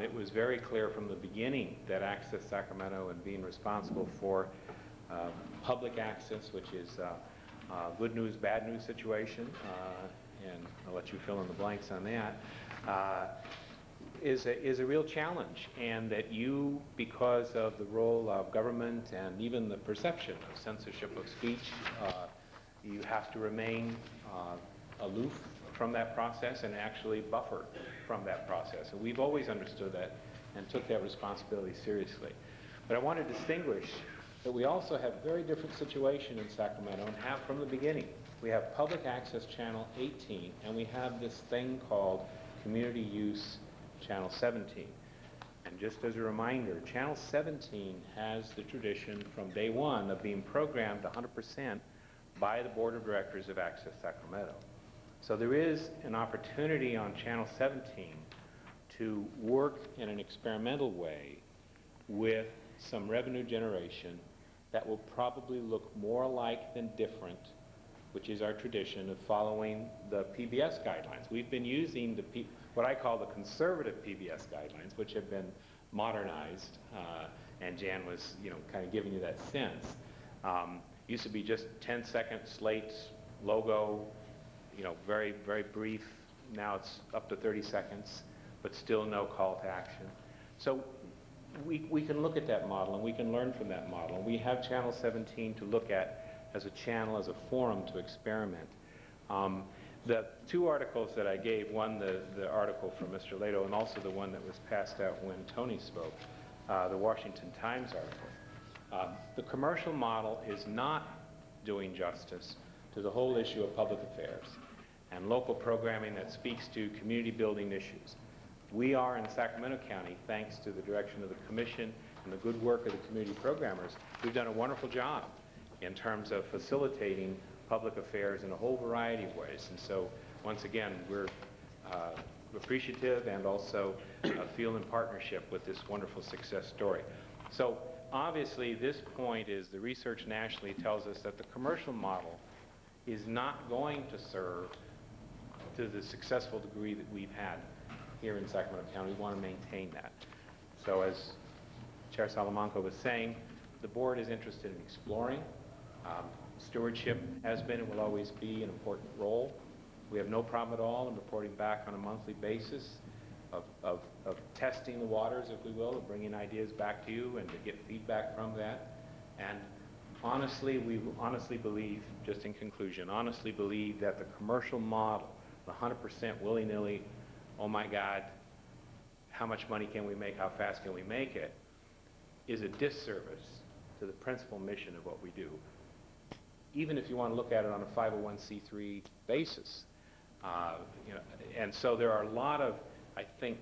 It was very clear from the beginning that Access Sacramento and being responsible for public access, which is good news, bad news situation, and I'll let you fill in the blanks on that, is a real challenge, and that you, because of the role of government and even the perception of censorship of speech, you have to remain aloof from that process and actually buffer from that process. And we've always understood that and took that responsibility seriously. But I want to distinguish that we also have a very different situation in Sacramento and have from the beginning. We have public access channel 18 and we have this thing called community use channel 17. And just as a reminder, channel 17 has the tradition from day one of being programmed 100% by the board of directors of Access Sacramento. So there is an opportunity on channel 17 to work in an experimental way with some revenue generation that will probably look more like than different, which is our tradition of following the PBS guidelines. We've been using what I call the conservative PBS guidelines, which have been modernized, and Jan was, kind of giving you that sense. Used to be just 10-second slates, logo, very, very brief. Now it's up to 30 seconds, but still no call to action. So we can look at that model and we can learn from that model. And we have Channel 17 to look at as a channel, as a forum to experiment. The two articles that I gave, one the article from Mr. Lato and also the one that was passed out when Tony spoke, the Washington Times article. The commercial model is not doing justice to the whole issue of public affairs and local programming that speaks to community building issues. We are in Sacramento County, thanks to the direction of the Commission and the good work of the community programmers, we've done a wonderful job in terms of facilitating public affairs in a whole variety of ways. And so, once again, we're appreciative and also feel in partnership with this wonderful success story. So, obviously, this point is the research nationally tells us that the commercial model is not going to serve to the successful degree that we've had here in Sacramento County. We want to maintain that. So as Chair Salamanca was saying, the board is interested in exploring. Stewardship has been and will always be an important role. We have no problem at all in reporting back on a monthly basis of testing the waters, if we will, of bringing ideas back to you and to get feedback from that. And honestly, we honestly believe, just in conclusion, honestly believe that the commercial model, the 100% willy-nilly, oh my God, how much money can we make, how fast can we make it, is a disservice to the principal mission of what we do. Even if you want to look at it on a 501c3 basis. And so there are a lot of, I think,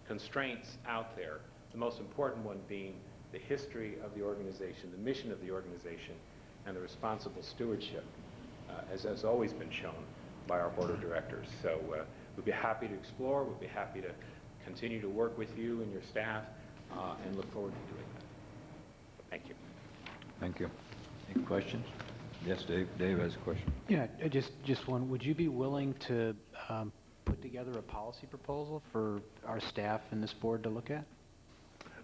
constraints out there, the most important one being the history of the organization, the mission of the organization, and the responsible stewardship, as has always been shown by our board of directors. So we'd be happy to explore, we'd be happy to continue to work with you and your staff, and look forward to doing that. Thank you. Thank you. Any questions? Yes, Dave. Dave has a question. Yeah, just one. Would you be willing to put together a policy proposal for our staff and this board to look at?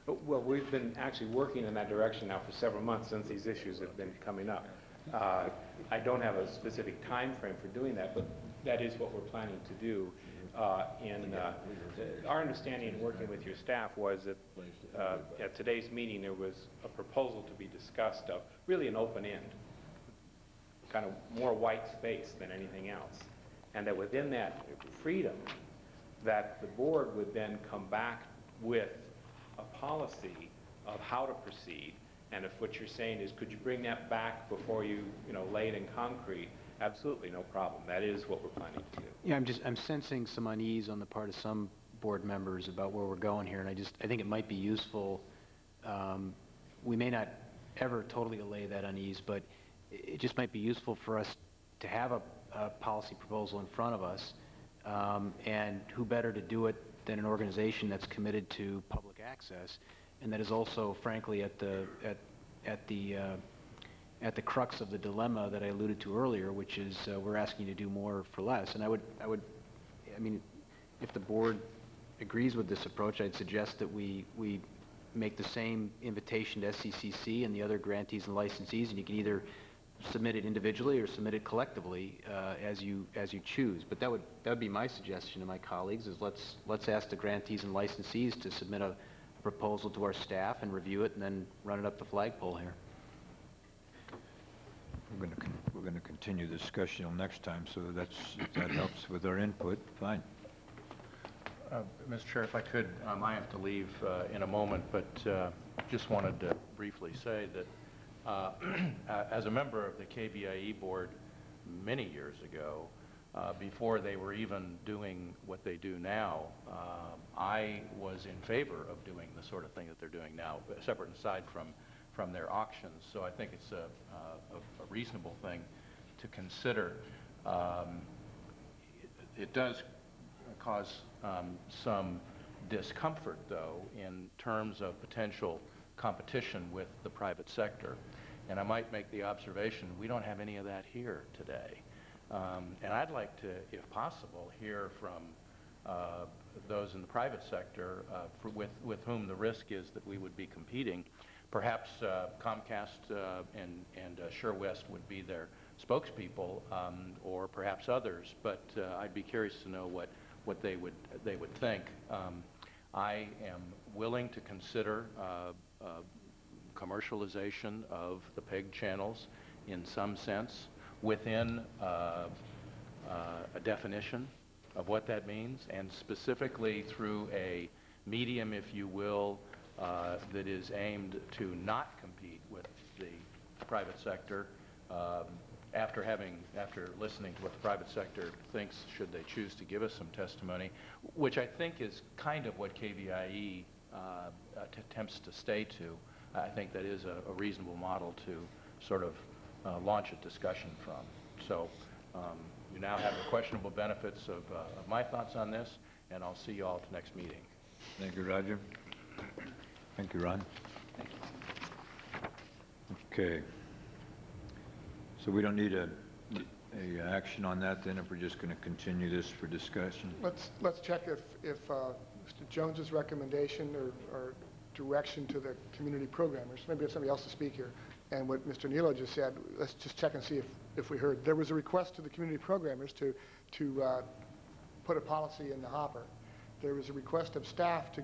Well, we've been actually working in that direction now for several months since these issues have been coming up. I don't have a specific time frame for doing that, but that is what we're planning to do. Our understanding in working with your staff was that at today's meeting there was a proposal to be discussed of really an open end, kind of more white space than anything else. And that within that freedom, that the board would then come back with a policy of how to proceed. And if what you're saying is, could you bring that back before you, lay it in concrete? Absolutely, no problem. That is what we're planning to do. Yeah, I'm sensing some unease on the part of some board members about where we're going here, and I think it might be useful. We may not ever totally allay that unease, but it just might be useful for us to have a policy proposal in front of us, and who better to do it than an organization that's committed to public access, and that is also, frankly, at the crux of the dilemma that I alluded to earlier, which is we're asking you to do more for less. And I mean, if the board agrees with this approach, I'd suggest that we make the same invitation to SCCC and the other grantees and licensees, and you can either submit it individually or submit it collectively as you choose. But that would be my suggestion to my colleagues, is let's ask the grantees and licensees to submit a proposal to our staff and review it, and then run it up the flagpole here. We're going to continue the discussion till next time, so if that helps with our input, fine. Mr. Chair, if I could, I have to leave in a moment, but just wanted to briefly say that as a member of the KBIE board many years ago, before they were even doing what they do now, I was in favor of doing the sort of thing that they're doing now, separate and aside from their auctions. So I think it's a reasonable thing to consider. It does cause some discomfort, though, in terms of potential competition with the private sector. And I might make the observation, we don't have any of that here today. And I'd like to, if possible, hear from those in the private sector with whom the risk is that we would be competing. Perhaps Comcast and SureWest would be their spokespeople, or perhaps others, but I'd be curious to know what they would think. I am willing to consider commercialization of the PEG channels in some sense within a definition of what that means, and specifically through a medium, if you will, that is aimed to not compete with the private sector, after listening to what the private sector thinks, should they choose to give us some testimony, which I think is kind of what KBIE attempts to stay to. I think that is a reasonable model to sort of launch a discussion from. So you now have the questionable benefits of my thoughts on this, and I'll see you all at the next meeting. Thank you, Roger. Thank you, Ron. Thank you. Okay. So we don't need a action on that then, if we're just going to continue this for discussion? Let's check if Mr. Jones's recommendation or direction to the community programmers, maybe if somebody else to speak here, and what Mr. Nilo just said, let's just check and see if we heard. There was a request to the community programmers to put a policy in the hopper. There was a request of staff to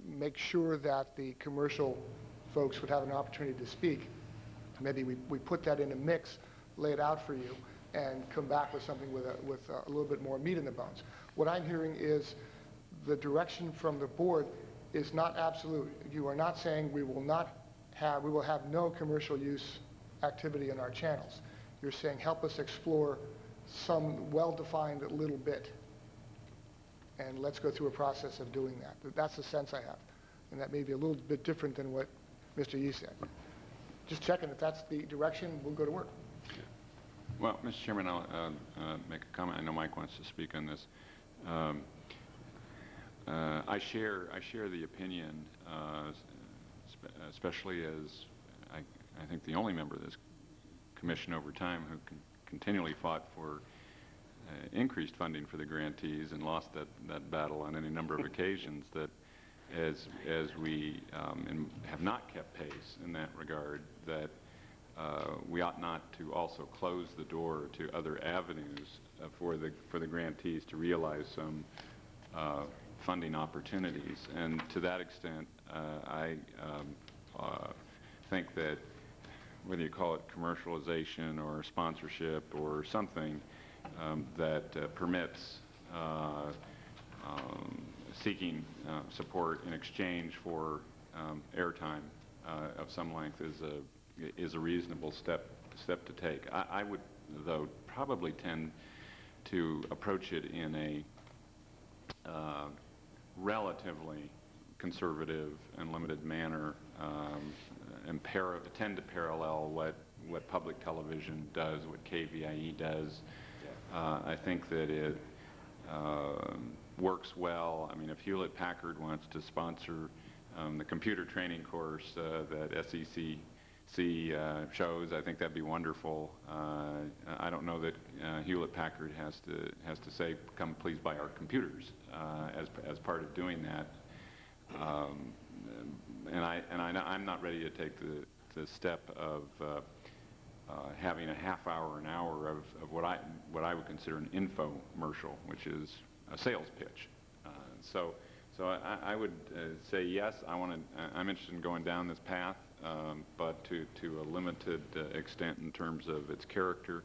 make sure that the commercial folks would have an opportunity to speak. Maybe we put that in a mix, lay it out for you, and come back with something with a little bit more meat in the bones. What I'm hearing is the direction from the board is not absolute. You are not saying we will have no commercial use activity in our channels. You're saying help us explore some well-defined little bit, and let's go through a process of doing that. That's the sense I have, and that may be a little bit different than what Mr. Yee said. Just checking if that's the direction, we'll go to work. Well, Mr. Chairman, I'll make a comment. I know Mike wants to speak on this. I share the opinion, especially as I think the only member of this commission over time who continually fought for increased funding for the grantees and lost that battle on any number of occasions, that as we have not kept pace in that regard, that we ought not to also close the door to other avenues for the grantees to realize some funding opportunities. And to that extent, I think that whether you call it commercialization or sponsorship or something that permits seeking support in exchange for airtime of some length is a reasonable step to take. I would, though, probably tend to approach it in a relatively conservative and limited manner, and tend to parallel what what public television does, what KVIE does. I think that it works well. I mean, if Hewlett-Packard wants to sponsor the computer training course that SCCC shows, I think that'd be wonderful. I don't know that Hewlett-Packard has to say, "Come, please buy our computers," as part of doing that. I'm not ready to take the step of having a half hour, an hour of what I would consider an infomercial, which is a sales pitch. So I would say yes. I'm interested in going down this path, but to a limited extent in terms of its character.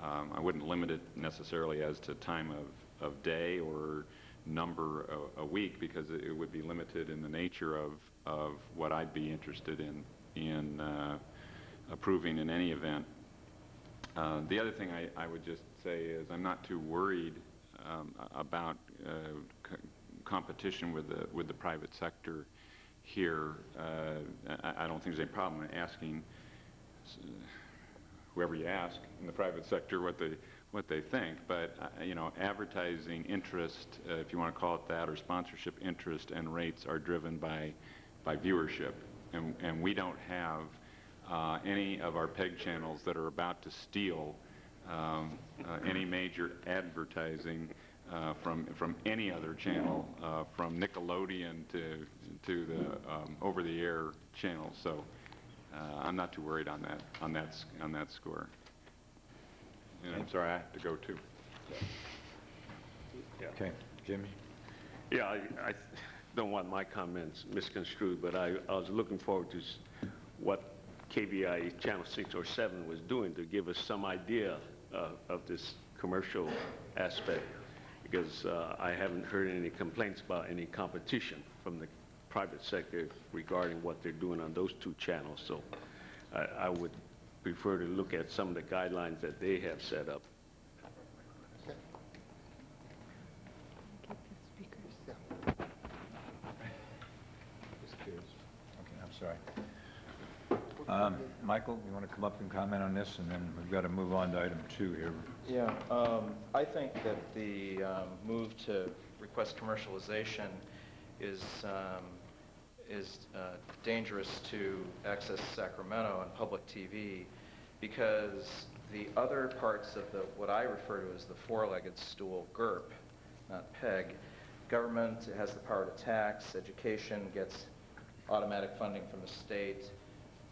I wouldn't limit it necessarily as to time of day or number a week, because it would be limited in the nature of what I'd be interested in approving in any event. The other thing I would just say is I'm not too worried about competition with the private sector here. I don't think there's any problem in asking whoever you ask in the private sector what they think, but you know, advertising interest, if you want to call it that, or sponsorship interest and rates are driven by viewership, and we don't have any of our PEG channels that are about to steal any major advertising from any other channel, from Nickelodeon to the over-the-air channels. So I'm not too worried on that score. And I'm sorry, I have to go too. Yeah. Okay, Jimmy? Yeah, I don't want my comments misconstrued, but I was looking forward to what KVI Channel 6 or 7 was doing to give us some idea of this commercial aspect, because I haven't heard any complaints about any competition from the private sector regarding what they're doing on those two channels. So I would prefer to look at some of the guidelines that they have set up. Okay. Just curious. Okay, I'm sorry. Michael, you want to come up and comment on this, and then we've got to move on to item 2 here. Yeah, I think that the move to request commercialization is dangerous to Access Sacramento and public TV, because the other parts of what I refer to as the four-legged stool, GERP, not PEG, government has the power to tax, education gets automatic funding from the state,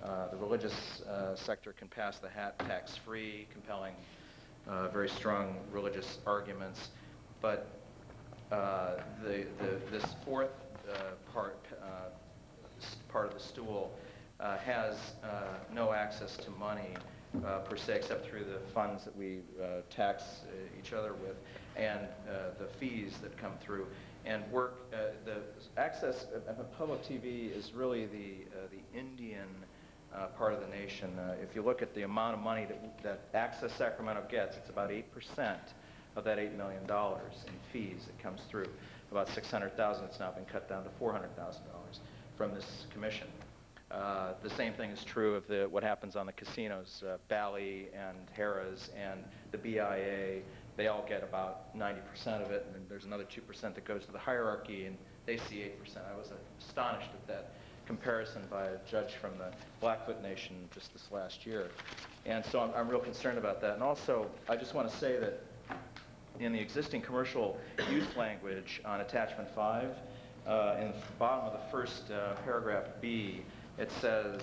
the religious sector can pass the hat tax-free, compelling very strong religious arguments, but this fourth part of the stool has no access to money per se, except through the funds that we tax each other with, and the fees that come through. And the access public TV is really the Indian part of the nation. If you look at the amount of money that Access Sacramento gets, it's about 8% of that $8 million in fees that comes through. About $600,000, it's now been cut down to $400,000 from this commission. The same thing is true of what happens on the casinos. Bally and Harrah's and the BIA, they all get about 90% of it, and then there's another 2% that goes to the hierarchy, and they see 8%. I was astonished at that comparison by a judge from the Blackfoot Nation just this last year. And so I'm real concerned about that. And also, I just want to say that in the existing commercial use language on attachment 5, in the bottom of the first paragraph B, it says,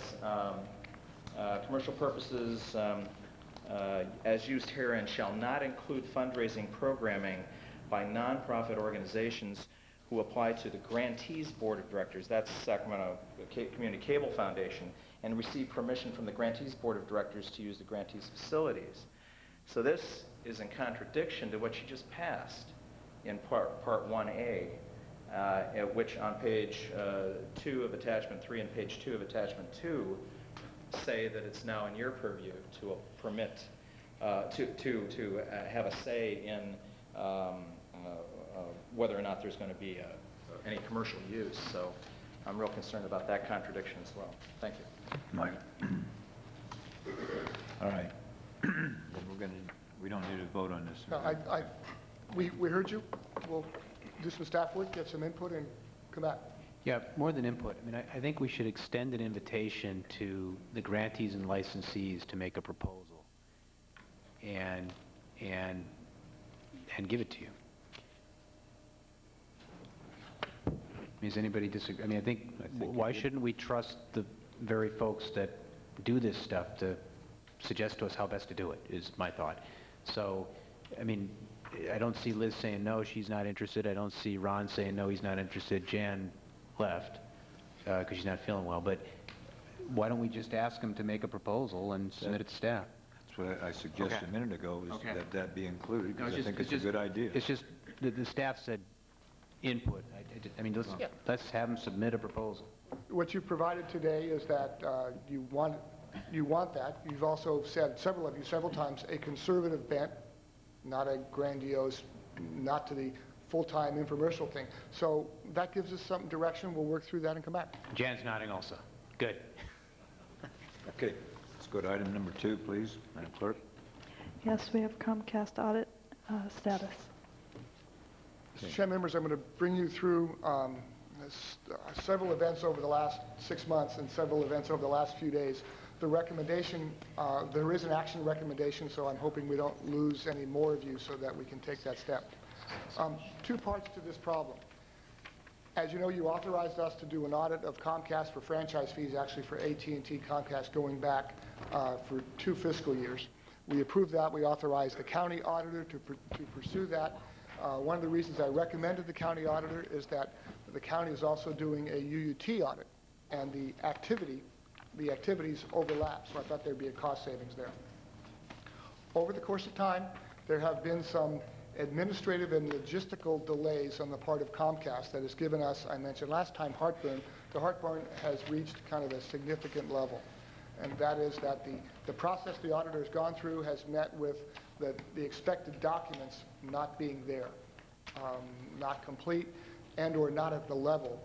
commercial purposes as used herein shall not include fundraising programming by nonprofit organizations who apply to the Grantees Board of Directors, that's Sacramento Community Cable Foundation, and receive permission from the Grantees Board of Directors to use the Grantees facilities. So this is in contradiction to what you just passed in Part 1A, which on page 2 of Attachment 3 and page 2 of Attachment 2 say that it's now in your purview to permit, to have a say in whether or not there's going to be any commercial use. So I'm real concerned about that contradiction as well. Thank you. Mike. All right. Then we don't need to vote on this. No, we heard you. We'll do some staff work, get some input, and come back. Yeah, more than input. I mean, I think we should extend an invitation to the grantees and licensees to make a proposal and give it to you. Does anybody disagree? I mean, I think why shouldn't we trust the very folks that do this stuff to suggest to us how best to do it, is my thought. So, I mean, I don't see Liz saying no, she's not interested. I don't see Ron saying no, he's not interested. Jan left because she's not feeling well. But why don't we just ask him to make a proposal and submit it to staff? That's what I suggested a minute ago, is that be included, No, because I think it's a good idea. It's just the staff said input. I mean, let's have them submit a proposal. What you've provided today is that you want that. You've also said, several of you, several times, a conservative bent, not a grandiose, not to the full-time infomercial thing. So that gives us some direction. We'll work through that and come back. Jan's nodding also. Good. Okay, let's go to item number 2, please, Madam Clerk. Yes, we have Comcast audit status. Mr. Chair, members, I'm going to bring you through several events over the last 6 months and several events over the last few days. The recommendation, there is an action recommendation, so I'm hoping we don't lose any more of you so that we can take that step. 2 parts to this problem. As you know, you authorized us to do an audit of Comcast for franchise fees, actually for AT&T Comcast going back for 2 fiscal years. We approved that. We authorized the county auditor to pursue that. One of the reasons I recommended the county auditor is that the county is also doing a UUT audit, and the activities overlap, so I thought there'd be a cost savings there. Over the course of time, there have been some administrative and logistical delays on the part of Comcast that has given us, I mentioned last time, heartburn. The heartburn has reached kind of a significant level, and that is that the process the auditor has gone through has met with the expected documents not being there, not complete, and or not at the level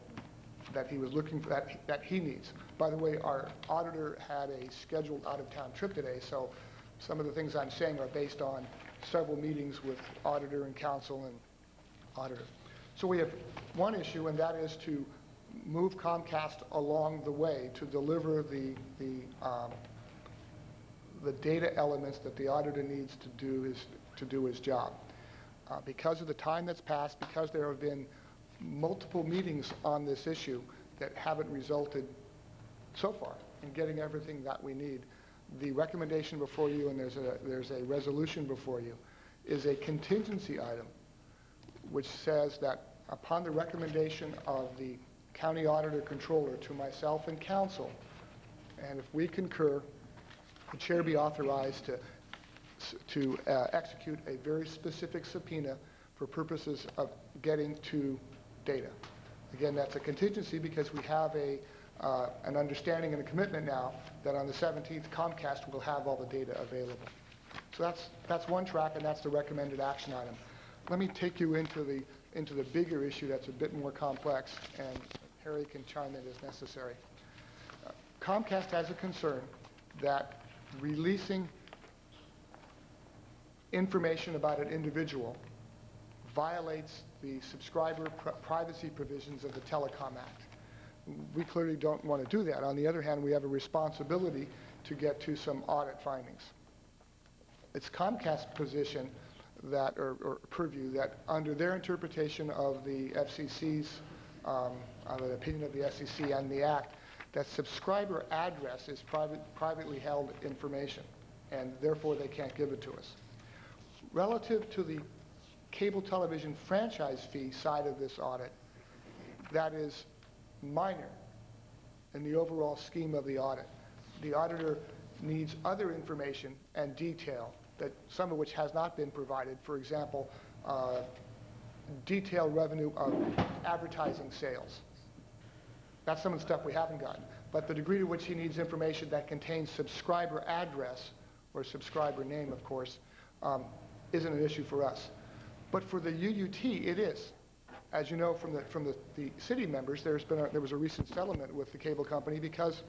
that he was looking for, that he needs. By the way, our auditor had a scheduled out-of-town trip today, so some of the things I'm saying are based on several meetings with auditor and counsel and auditor. So we have one issue, and that is to move Comcast along the way to deliver the data elements that the auditor needs to do his job. Because of the time that's passed, because there have been multiple meetings on this issue that haven't resulted so far in getting everything that we need, the recommendation before you, and there's a resolution before you, is a contingency item which says that upon the recommendation of the county auditor controller to myself and council, and if we concur, the chair be authorized to execute a very specific subpoena for purposes of getting to data. Again, that's a contingency because we have an understanding and a commitment now that on the 17th, Comcast will have all the data available. So that's one track, and that's the recommended action item. Let me take you into the bigger issue that's a bit more complex, and Harry can chime in as necessary. Comcast has a concern that releasing information about an individual violates the subscriber privacy provisions of the Telecom Act. We clearly don't want to do that. On the other hand, we have a responsibility to get to some audit findings. It's Comcast's position that, or purview, that under their interpretation of the FCC's, the opinion of the FCC and the Act, that subscriber address is privately held information, and therefore they can't give it to us. Relative to the cable television franchise fee side of this audit, that is minor in the overall scheme of the audit. The auditor needs other information and detail, that some of which has not been provided. For example, detailed revenue of advertising sales. That's some of the stuff we haven't gotten. But the degree to which he needs information that contains subscriber address, or subscriber name, of course, isn't an issue for us. But for the UUT, it is. As you know from the city members, there was a recent settlement with the cable company because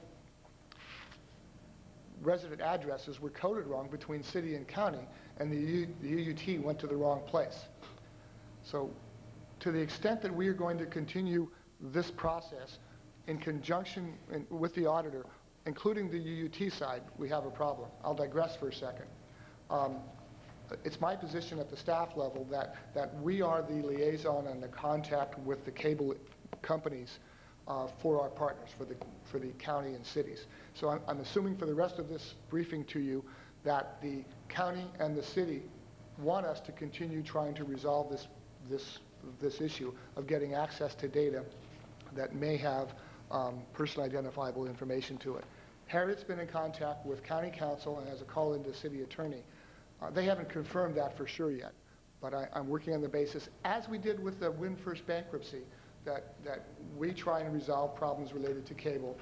resident addresses were coded wrong between city and county, and the UUT went to the wrong place. So to the extent that we are going to continue this process in conjunction with the auditor, including the UUT side, we have a problem. I'll digress for a second. It's my position at the staff level that we are the liaison and the contact with the cable companies for our partners, for the county and cities. So I'm assuming for the rest of this briefing to you that the county and the city want us to continue trying to resolve this issue of getting access to data that may have personally identifiable information to it. Harriet's been in contact with county council and has a call into city attorney. They haven't confirmed that for sure yet, but I'm working on the basis, as we did with the Win First bankruptcy, that we try and resolve problems related to cable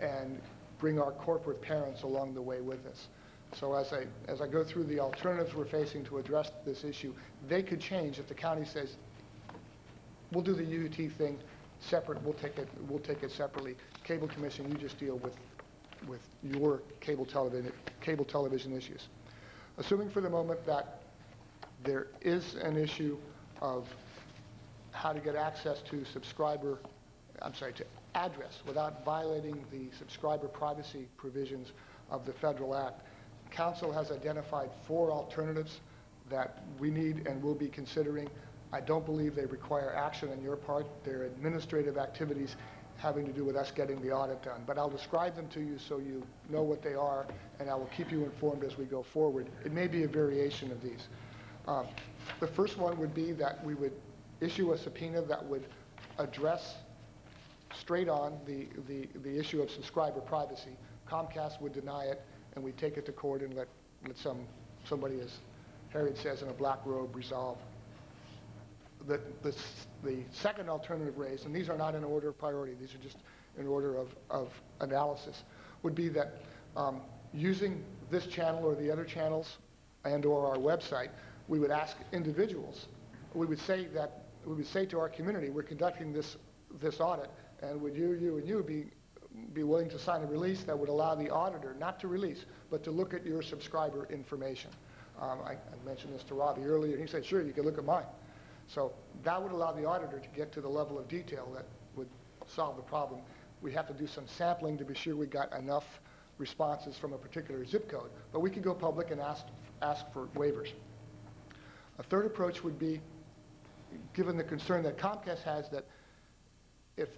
and bring our corporate parents along the way with us. So as I go through the alternatives we're facing to address this issue, they could change if the county says, we'll do the UUT thing separate, we'll take it separately. Cable Commission, you just deal with your cable television issues. Assuming for the moment that there is an issue of how to get access to to address without violating the subscriber privacy provisions of the Federal Act, Council has identified 4 alternatives that we need and will be considering. I don't believe they require action on your part. They're administrative activities having to do with us getting the audit done. But I'll describe them to you so you know what they are, and I will keep you informed as we go forward. It may be a variation of these. The first one would be that we would issue a subpoena that would address straight on the issue of subscriber privacy. Comcast would deny it, and we'd take it to court and let somebody, as Harriet says, in a black robe resolve. The second alternative raised, and these are not in order of priority, these are just in order of analysis, would be that using this channel or the other channels and/or our website, we would ask individuals. We would say to our community, we're conducting this audit, and would you be willing to sign a release that would allow the auditor not to release, but to look at your subscriber information. I mentioned this to Robbie earlier, and he said, sure, you can look at mine. So that would allow the auditor to get to the level of detail that would solve the problem. We have to do some sampling to be sure we got enough responses from a particular zip code, but we could go public and ask for waivers. A third approach would be, given the concern that Comcast has that if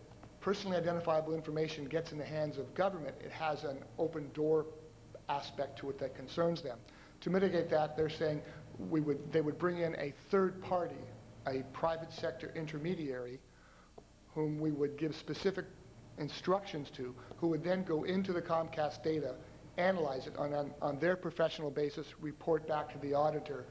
personally identifiable information gets in the hands of government, it has an open door aspect to it that concerns them. To mitigate that, they're saying they would bring in a third party, a private sector intermediary, whom we would give specific instructions to, who would then go into the Comcast data, analyze it on their professional basis, report back to the auditor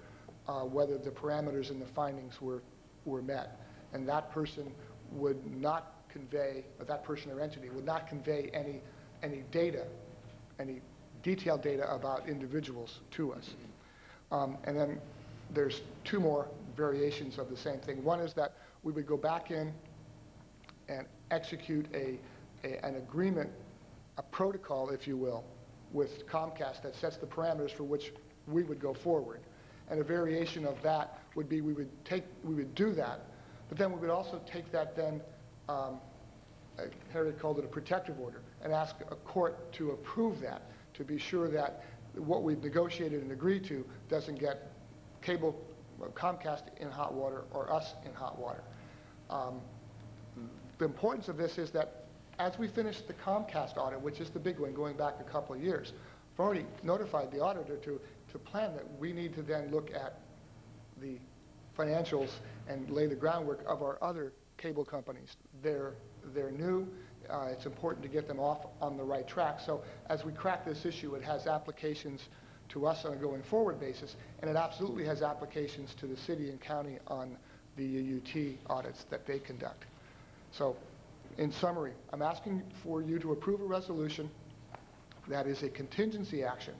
whether the parameters and the findings were met. And that person would not convey, or that person or entity would not convey any data, any detailed data about individuals to us. And then there's 2 more variations of the same thing. One is that we would go back in and execute an agreement, a protocol, if you will, with Comcast that sets the parameters for which we would go forward. And a variation of that would be we would do that, but then we would also take that then, Harriet called it a protective order, and ask a court to approve that, to be sure that what we've negotiated and agreed to doesn't get Comcast in hot water or us in hot water. The importance of this is that as we finish the Comcast audit, which is the big one going back a couple of years, I've already notified the auditor to plan that we need to then look at the financials and lay the groundwork of our other cable companies. They're new. It's important to get them off on the right track. So as we crack this issue, it has applications to us on a going forward basis, and it absolutely has applications to the city and county on the UUT audits that they conduct. So in summary, I'm asking for you to approve a resolution that is a contingency action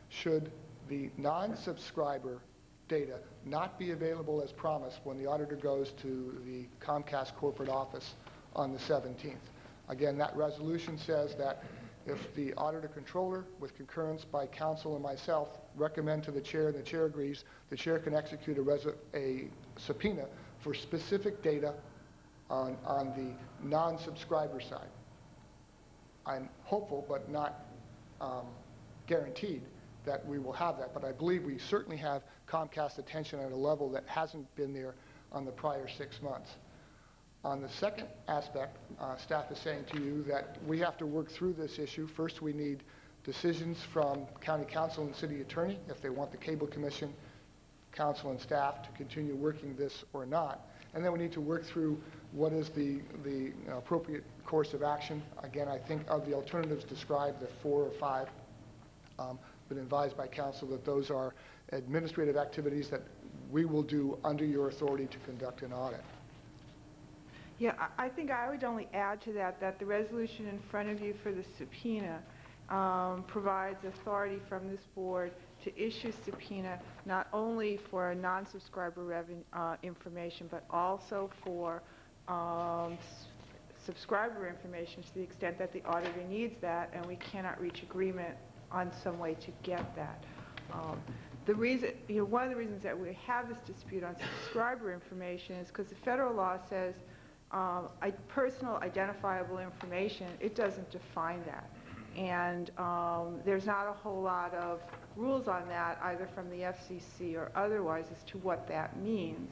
should the non-subscriber data not be available as promised when the auditor goes to the Comcast corporate office on the 17th. Again, that resolution says that If the auditor controller, with concurrence by council and myself, recommend to the chair and the chair agrees, the chair can execute a subpoena for specific data on the non-subscriber side. I'm hopeful, but not guaranteed, that we will have that. But I believe we certainly have Comcast attention at a level that hasn't been there on the prior 6 months. On the second aspect, staff is saying to you that we have to work through this issue. First, we need decisions from county council and city attorney if they want the cable commission, council and staff to continue working this or not. And then we need to work through what is the appropriate course of action. Again, I think of the alternatives described, the 4 or 5, been advised by council that those are administrative activities that we will do under your authority to conduct an audit. Yeah, I think I would only add to that that the resolution in front of you for the subpoena provides authority from this board to issue subpoena not only for non-subscriber information, but also for subscriber information to the extent that the auditor needs that, and we cannot reach agreement on some way to get that. The reason, one of the reasons that we have this dispute on subscriber information is because the federal law says personal identifiable information. It doesn't define that. And there's not a whole lot of rules on that, either from the FCC or otherwise, as to what that means.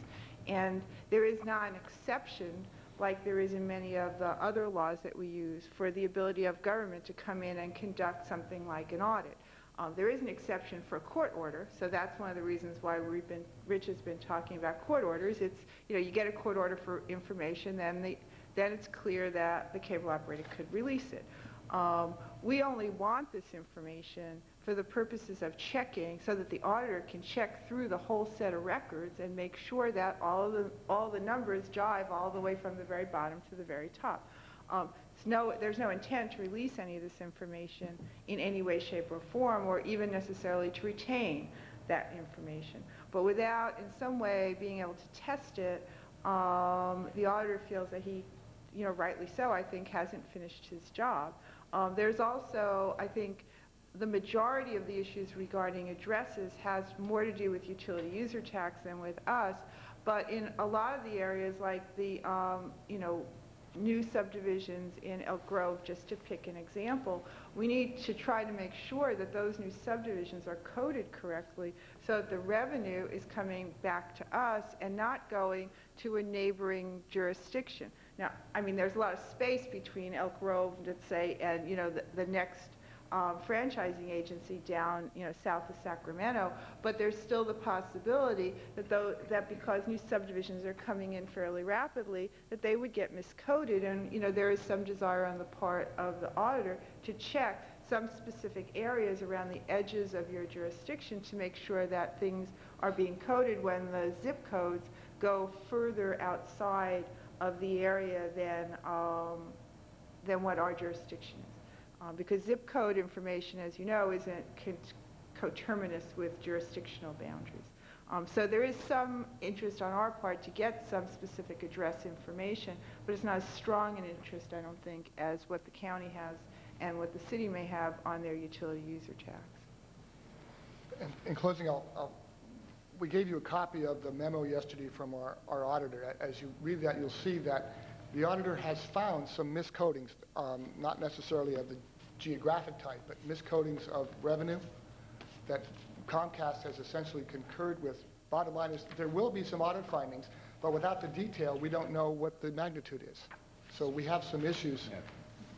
And there is not an exception, like there is in many of the other laws that we use, for the ability of government to come in and conduct something like an audit. There is an exception for a court order, so that's one of the reasons why Rich has been talking about court orders. It's, you get a court order for information, then it's clear that the cable operator could release it. We only want this information for the purposes of checking, so that the auditor can check through the whole set of records and make sure that all the numbers jive all the way from the very bottom to the very top. There's no intent to release any of this information in any way, shape, or form, or even necessarily to retain that information. But without, in some way, being able to test it, the auditor feels that he, rightly so, I think, hasn't finished his job. There's also, I think, the majority of the issues regarding addresses has more to do with utility user tax than with us, but in a lot of the areas, like the, new subdivisions in Elk Grove, just to pick an example, we need to try to make sure that those new subdivisions are coded correctly so that the revenue is coming back to us and not going to a neighboring jurisdiction. Now, I mean, there's a lot of space between Elk Grove, let's say, and, the next franchising agency down, south of Sacramento, but there's still the possibility that because new subdivisions are coming in fairly rapidly, that they would get miscoded, and there is some desire on the part of the auditor to check some specific areas around the edges of your jurisdiction to make sure that things are being coded when the zip codes go further outside of the area than what our jurisdiction is. Because zip code information, as you know, isn't coterminous with jurisdictional boundaries. So there is some interest on our part to get some specific address information, but it's not as strong an interest, I don't think, as what the county has and what the city may have on their utility user tax. In closing, we gave you a copy of the memo yesterday from our auditor. As you read that, you'll see that the auditor has found some miscodings, not necessarily of the geographic type, but miscodings of revenue that Comcast has essentially concurred with. Bottom line is there will be some audit findings, but without the detail, we don't know what the magnitude is. So we have some issues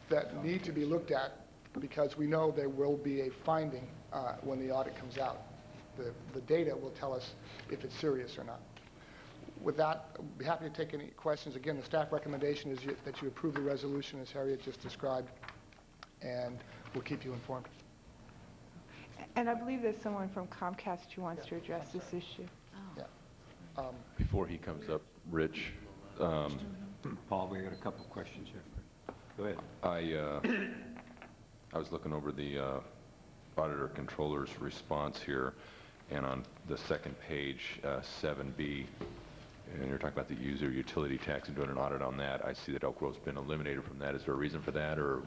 that need to be looked at because we know there will be a finding when the audit comes out. The data will tell us if it's serious or not. With that, I'd be happy to take any questions. Again, the staff recommendation is that you approve the resolution as Harriet just described, and we'll keep you informed. And I believe there's someone from Comcast who wants to address this issue. Yeah. Before he comes up, Rich, Paul, we got a couple of questions here. Go ahead. I was looking over the auditor controller's response here, and on the second page, 7B, and you're talking about the user utility tax and doing an audit on that. I see that Elk Grove's been eliminated from that. Is there a reason for that, or?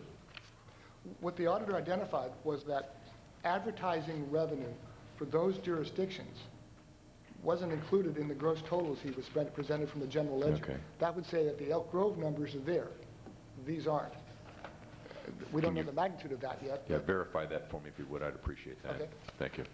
what the auditor identified was that advertising revenue for those jurisdictions wasn't included in the gross totals he was presented from the general ledger. Okay. That would say that the Elk Grove numbers are there. These aren't. We don't know the magnitude of that yet. Yeah, verify that for me if you would. I'd appreciate that. Okay. Thank you.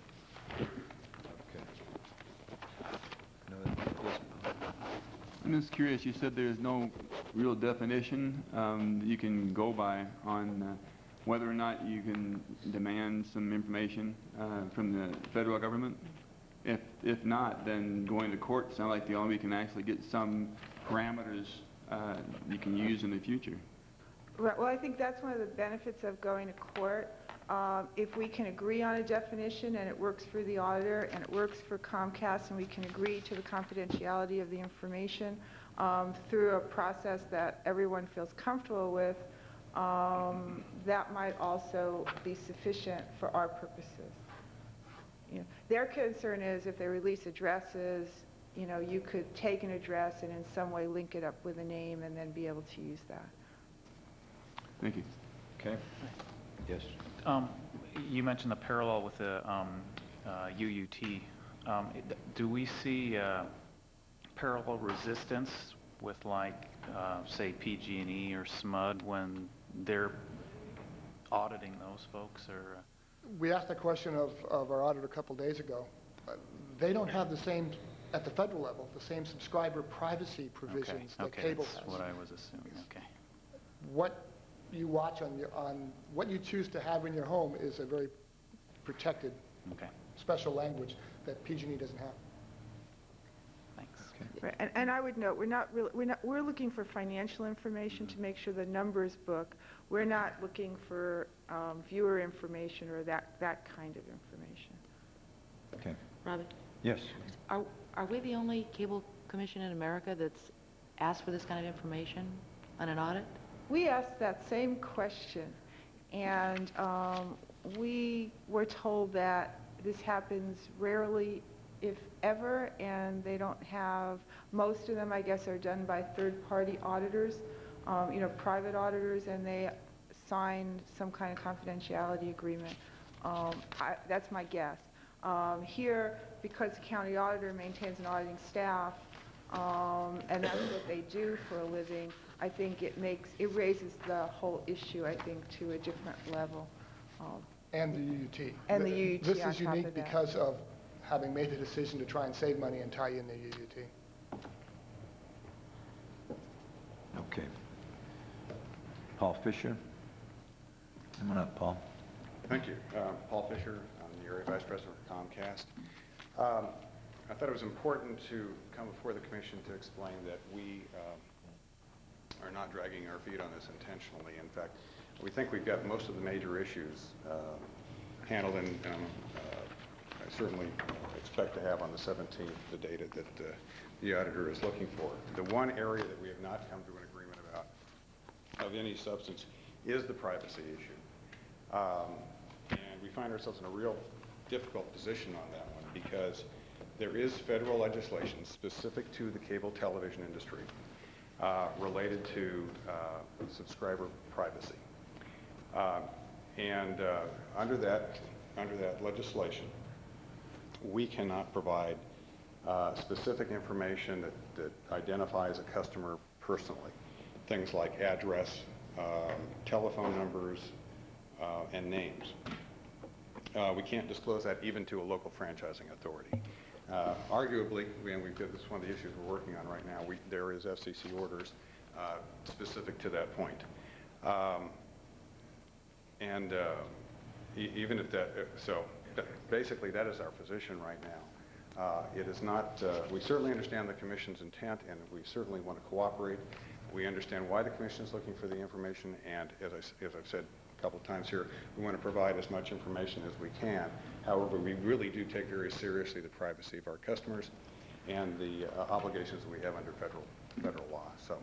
I'm just curious, you said there's no real definition that you can go by on whether or not you can demand some information from the federal government. If not, then going to court sounds like the only way you can actually get some parameters you can use in the future. Right, well, I think that's one of the benefits of going to court. If we can agree on a definition and it works for the auditor and it works for Comcast and we can agree to the confidentiality of the information through a process that everyone feels comfortable with, that might also be sufficient for our purposes. You know, their concern is if they release addresses, you know, you could take an address and in some way link it up with a name and then be able to use that. Thank you. Okay. Yes. You mentioned the parallel with the UUT. Do we see parallel resistance with, like, say, PG&E or SMUD when they're auditing those folks? Or We asked that question of our auditor a couple days ago. They don't have the same, at the federal level, the same subscriber privacy provisions that cable has. That's what I was assuming. Okay. What you watch on what you choose to have in your home is a very protected special language that PG&E doesn't have. Thanks. Right. And I would note, we're looking for financial information to make sure the numbers book. We're not looking for viewer information or that kind of information. Okay. Robin? Yes. Are we the only cable commission in America that's asked for this kind of information on an audit? We asked that same question, and we were told that this happens rarely, if ever, and they don't have, most of them, I guess, are done by third-party auditors, you know, private auditors, and they sign some kind of confidentiality agreement. That's my guess. Here, because the county auditor maintains an auditing staff, and that's what they do for a living, I think it raises the whole issue, I think, to a different level. And the UUT. And the UUT This on is top unique of that. because of having made the decision to try and save money and tie in the UUT. Okay. Paul Fisher. Come on up, Paul. Thank you. Paul Fisher, I'm the Area Vice President for Comcast. I thought it was important to come before the Commission to explain that we are not dragging our feet on this intentionally. In fact, we think we've got most of the major issues handled, and I certainly expect to have on the 17th the data that the auditor is looking for. The one area that we have not come to an agreement about of any substance is the privacy issue. And we find ourselves in a real difficult position on that one because there is federal legislation specific to the cable television industry related to subscriber privacy. And under that legislation, we cannot provide specific information that identifies a customer personally. Things like address, telephone numbers, and names. We can't disclose that even to a local franchising authority. Arguably, this is one of the issues we're working on right now, there is FCC orders specific to that point. Even if that, basically that is our position right now. It is not, we certainly understand the Commission's intent and we certainly want to cooperate. We understand why the Commission is looking for the information, and as I've said a couple of times here, we want to provide as much information as we can. However, we really do take very seriously the privacy of our customers and the obligations that we have under federal law. So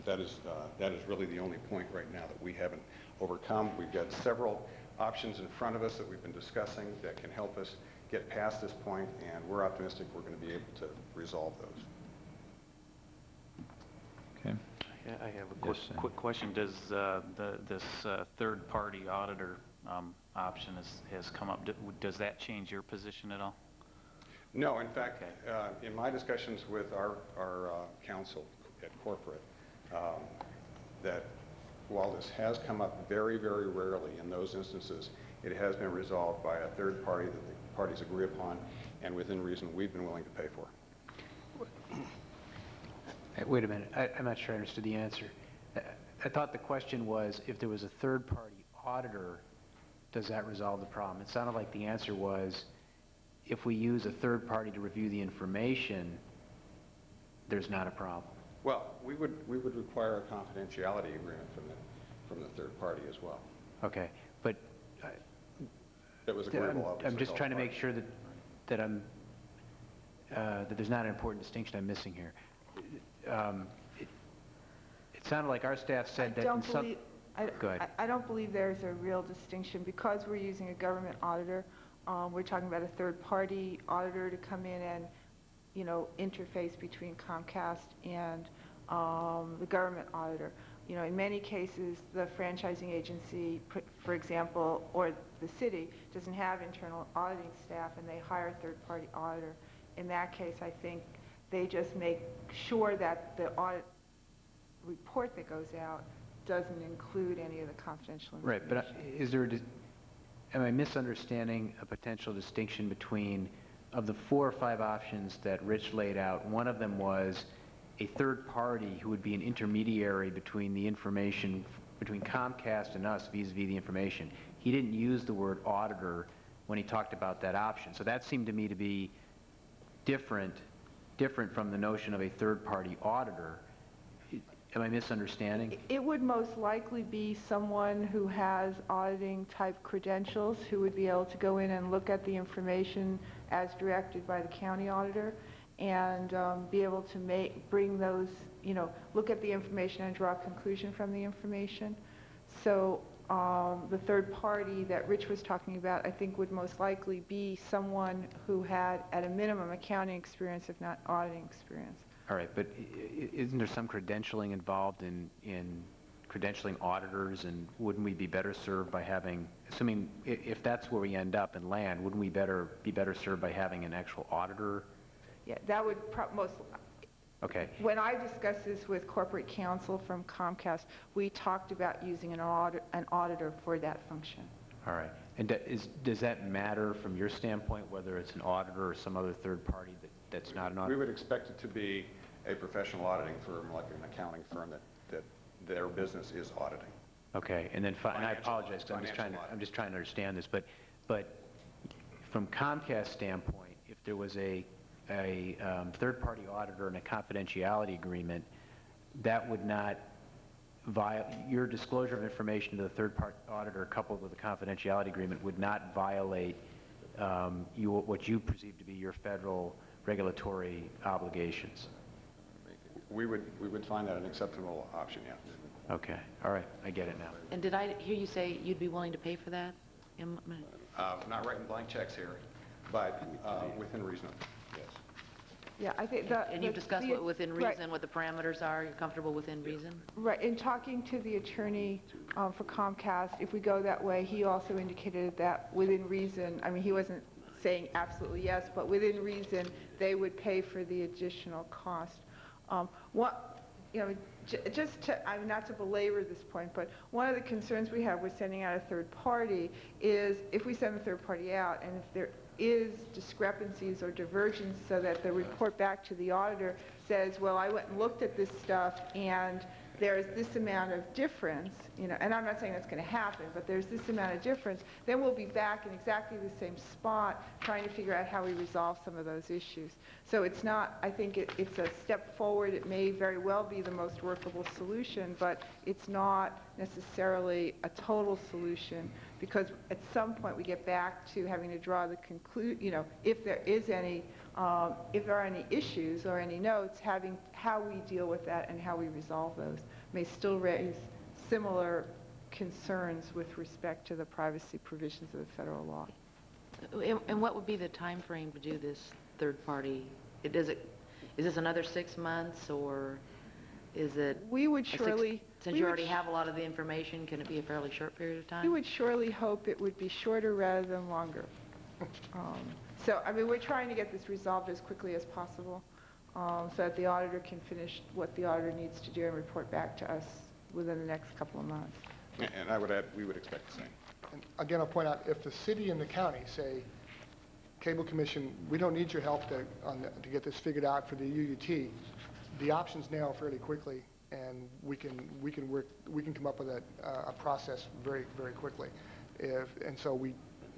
that is really the only point right now that we haven't overcome. We've got several options in front of us that we've been discussing that can help us get past this point, and we're optimistic we're going to be able to resolve those. Okay. Yeah, I have a Yes, quick question. Does this third-party auditor option has come up? Does that change your position at all? No, in fact, in my discussions with our counsel at corporate, that while this has come up very, very rarely in those instances, it has been resolved by a third party that the parties agree upon, and within reason we've been willing to pay for. Wait a minute, I'm not sure I understood the answer. I thought the question was, if there was a third-party auditor, does that resolve the problem? It sounded like the answer was, if we use a third party to review the information, there's not a problem. Well, we would require a confidentiality agreement from the third party as well. Okay, but That was agreeable, obviously. I'm just trying to make sure that there's not an important distinction I'm missing here. It sounded like our staff said that in some... Go ahead. I don't believe there's a real distinction. Because we're using a government auditor, we're talking about a third-party auditor to come in and, interface between Comcast and the government auditor. In many cases, the franchising agency, for example, or the city, doesn't have internal auditing staff, and they hire a third-party auditor. In that case, I think they just make sure that the audit report that goes out doesn't include any of the confidential information. Right, but is there am I misunderstanding a potential distinction between, of the 4 or 5 options that Rich laid out, one of them was a third party who would be an intermediary between the information, between Comcast and us vis-a-vis the information. He didn't use the word auditor when he talked about that option. So that seemed to me to be different from the notion of a third-party auditor. Am I misunderstanding? It would most likely be someone who has auditing type credentials, who would be able to go in and look at the information as directed by the county auditor, and be able to bring those, look at the information and draw a conclusion from the information. So the third party that Rich was talking about, I think, would most likely be someone who had, at a minimum, accounting experience, if not auditing experience. All right, but isn't there some credentialing involved in credentialing auditors, and wouldn't we be better served by having, assuming if that's where we end up and land, wouldn't we be better served by having an actual auditor? Yeah, that would most. Okay. When I discussed this with corporate counsel from Comcast, we talked about using an auditor for that function. All right. And does that matter from your standpoint, whether it's an auditor or some other third party that's not an auditor? We would expect it to be a professional auditing firm, like an accounting firm, that their business is auditing. Okay. And then, and I apologize, because I'm just trying to understand this, but from Comcast's standpoint, if there was a third-party auditor and a confidentiality agreement, that would not your disclosure of information to the third-party auditor coupled with a confidentiality agreement would not violate what you perceive to be your federal regulatory obligations. We would find that an acceptable option, yes. Okay. All right. I get it now. And did I hear you say you'd be willing to pay for that? Not writing blank checks here, but within reason, yes. Yeah, I think and you've discussed what within reason, what the parameters are. You're comfortable within reason? Right. In talking to the attorney for Comcast, if we go that way, he also indicated that within reason, I mean, he wasn't saying absolutely yes, but within reason, they would pay for the additional cost. Just to, I mean, not to belabor this point, but one of the concerns we have with sending out a third party is if we send the third party out and if there is discrepancies or divergence so that the report back to the auditor says, well, I went and looked at this stuff and there's this amount of difference, and I'm not saying that's going to happen, but there's this amount of difference, then we'll be back in exactly the same spot trying to figure out how we resolve some of those issues. So it's not, I think it's a step forward. It may very well be the most workable solution, but it's not necessarily a total solution, because at some point we get back to having to draw the conclusion, if there is any, if there are any issues or any notes, having how we deal with that and how we resolve those may still raise similar concerns with respect to the privacy provisions of the federal law. And what would be the time frame to do this third party? Is this another 6 months, or Is it, We would surely... since we you would already sh- have a lot of the information, can it be a fairly short period of time? We would surely hope it would be shorter rather than longer. So, I mean, we're trying to get this resolved as quickly as possible, so that the auditor can finish what the auditor needs to do and report back to us within the next couple of months. And I would add, we would expect the same. And again, I'll point out, if the city and the county say, Cable Commission, we don't need your help to get this figured out for the UUT, the options narrow fairly quickly, and we can come up with a process very, very quickly.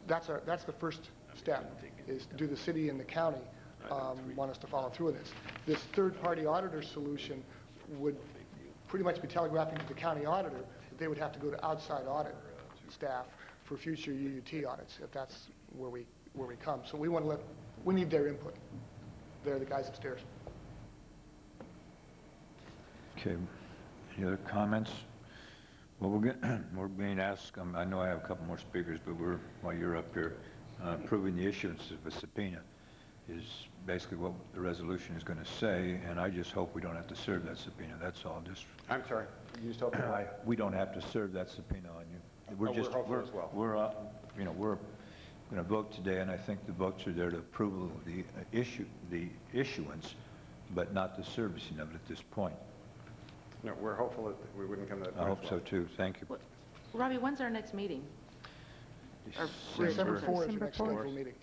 That's the first step, is do the city and the county want us to follow through with this. This third-party auditor solution would pretty much be telegraphing to the county auditor that they would have to go to outside audit staff for future UUT audits, if that's where we come. So we need their input. They're the guys upstairs. Okay. Any other comments? Well, we're being asked, I know I have a couple more speakers, but while you're up here, approving the issuance of a subpoena is basically what the resolution is going to say, and I just hope we don't have to serve that subpoena. That's all. I'm sorry, you just hope we don't have to serve that subpoena on you. We're hopeful as well. We're going to vote today, and I think the votes are there to approve the issuance, but not the servicing of it at this point. No, we're hopeful that we wouldn't come to that point. I hope so too. Thank you. Robbie, when's our next meeting? December 4th is your next scheduled meeting.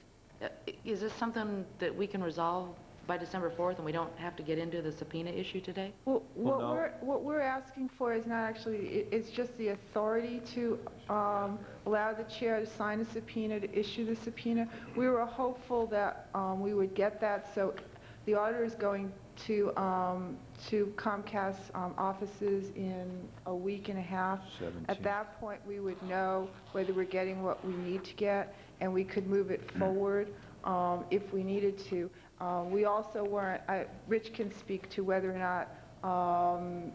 Is this something that we can resolve by December 4th and we don't have to get into the subpoena issue today? Well, what we're asking for is not actually, it's just the authority to allow the chair to sign a subpoena, to issue the subpoena. We were hopeful that we would get that, so the auditor is going to Comcast offices in a week and a half. 17. At that point, we would know whether we're getting what we need to get, and we could move it forward if we needed to. We also weren't, Rich can speak to whether or not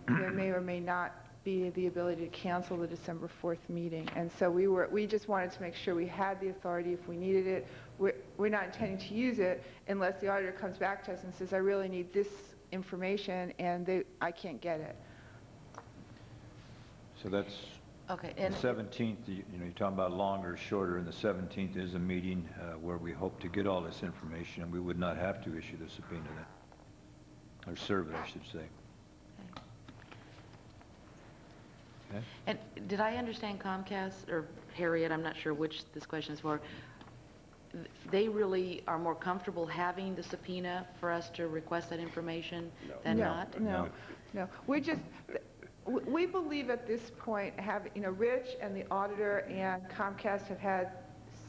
there may or may not be the ability to cancel the December 4th meeting. And so we just wanted to make sure we had the authority if we needed it. We're not intending to use it unless the auditor comes back to us and says, I really need this information, and I can't get it. So that's okay. And the 17th. You're talking about longer, shorter, and the 17th is a meeting where we hope to get all this information, and we would not have to issue the subpoena then, or serve it, I should say. Okay. And did I understand Comcast, or Harriet, I'm not sure which this question is for, they really are more comfortable having the subpoena for us to request that information than not? No. We believe at this point, Rich and the auditor and Comcast have had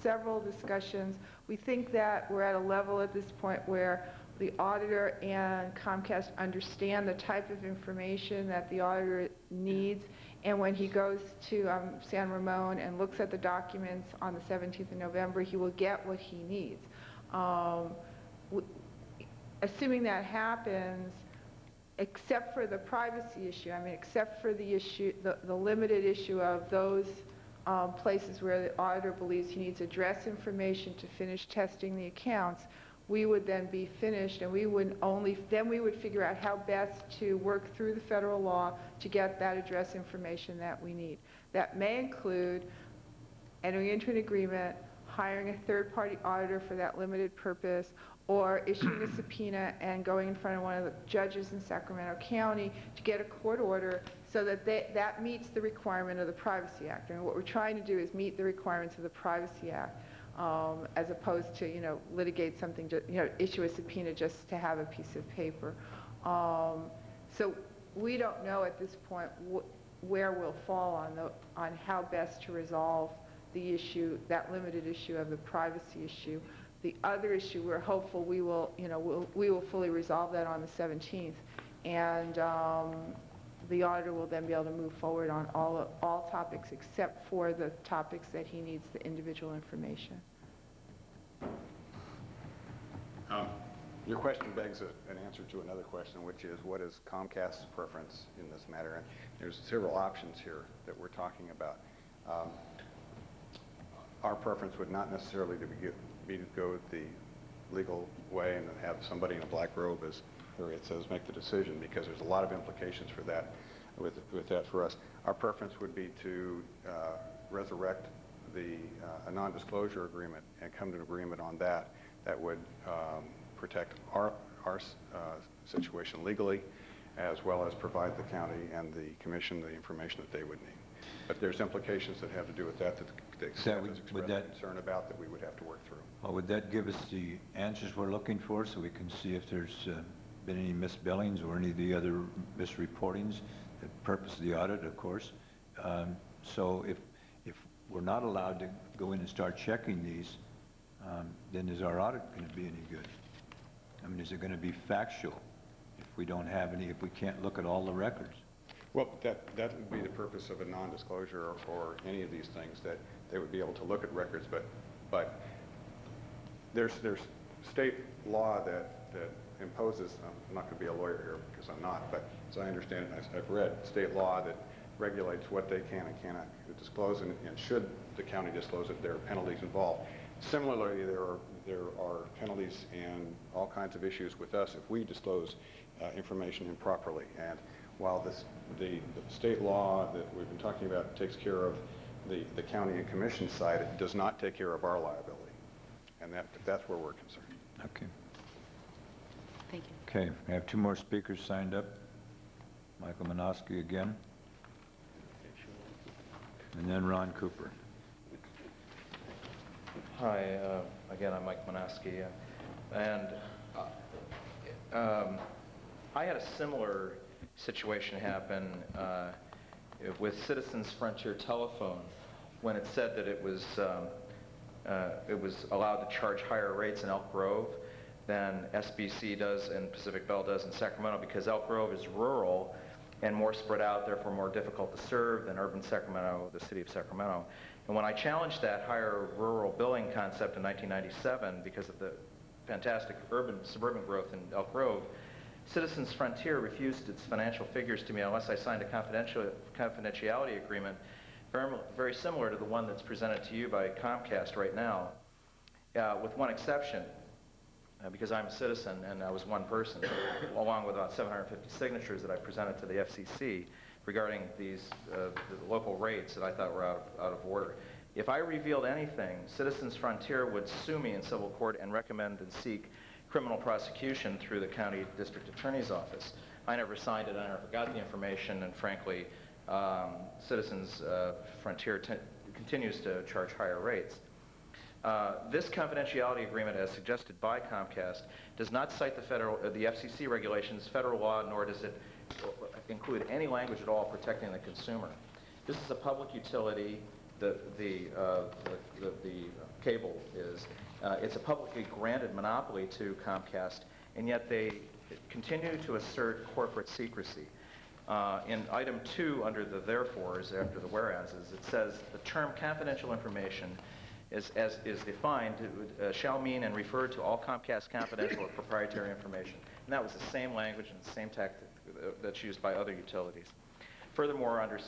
several discussions. We think that we're at a level at this point where the auditor and Comcast understand the type of information that the auditor needs, and when he goes to San Ramon and looks at the documents on the 17th of November, he will get what he needs. Assuming that happens, except for the privacy issue, except for the issue, the limited issue of those places where the auditor believes he needs address information to finish testing the accounts, we would then be finished, and we would figure out how best to work through the federal law to get that address information that we need. That may include entering into an agreement, hiring a third-party auditor for that limited purpose, or issuing a subpoena and going in front of one of the judges in Sacramento County to get a court order so that that meets the requirement of the Privacy Act. And what we're trying to do is meet the requirements of the Privacy Act, as opposed to, litigate something, issue a subpoena just to have a piece of paper. So we don't know at this point where we'll fall on how best to resolve the issue, that limited issue of the privacy issue. The other issue, we're hopeful we will fully resolve that on the 17th, and the auditor will then be able to move forward on all topics except for the topics that he needs the individual information. Your question begs an answer to another question, which is, what is Comcast's preference in this matter? And there's several options here that we're talking about. Our preference would not necessarily be to go the legal way and have somebody in a black robe as area that says make the decision, because there's a lot of implications for that, with that for us. Our preference would be to resurrect a non-disclosure agreement and come to an agreement on that would protect our situation legally, as well as provide the county and the commission the information that they would need. But there's implications that have to do with that the staff has expressed concern about, that we would have to work through. Well, would that give us the answers we're looking for, so we can see if there's been any misbillings or any of the other misreportings, the purpose of the audit, of course. So if we're not allowed to go in and start checking these, then is our audit going to be any good? I mean, is it going to be factual if we don't have any, if we can't look at all the records? Well, that would be the purpose of a non-disclosure or any of these things, that they would be able to look at records, but there's state law that imposes, I'm not going to be a lawyer here because I'm not, but as I understand it, I've read state law that regulates what they can and cannot disclose, and should the county disclose it, there are penalties involved. Similarly, there are penalties and all kinds of issues with us if we disclose information improperly. And while the state law that we've been talking about takes care of the county and commission side, it does not take care of our liability. And that's where we're concerned. Okay. Thank you. Okay, I have two more speakers signed up. Michael Minoski again. And then Ron Cooper. Hi, again, I'm Mike Manaski, and I had a similar situation happen with Citizens Frontier Telephone, when it said that it was allowed to charge higher rates in Elk Grove than SBC does and Pacific Bell does in Sacramento, because Elk Grove is rural and more spread out, therefore more difficult to serve than urban Sacramento, the city of Sacramento. And when I challenged that higher rural billing concept in 1997 because of the fantastic suburban growth in Elk Grove, Citizens Frontier refused its financial figures to me unless I signed a confidentiality agreement very similar to the one that's presented to you by Comcast right now, with one exception. Because I'm a citizen and I was one person, along with about 750 signatures that I presented to the FCC regarding these the local rates that I thought were out of order. If I revealed anything, Citizens Frontier would sue me in civil court and recommend and seek criminal prosecution through the county district attorney's office. I never signed it, I never got the information, and frankly, Citizens Frontier continues to charge higher rates. This confidentiality agreement, as suggested by Comcast, does not cite the FCC regulations, federal law, nor does it include any language at all protecting the consumer. This is a public utility. The cable is. It's a publicly granted monopoly to Comcast, and yet they continue to assert corporate secrecy. In item 2 under the therefores, after the whereases, it says the term confidential information as is defined, shall mean and refer to all Comcast confidential or proprietary information. And that was the same language and the same tactic that's used by other utilities. Furthermore, under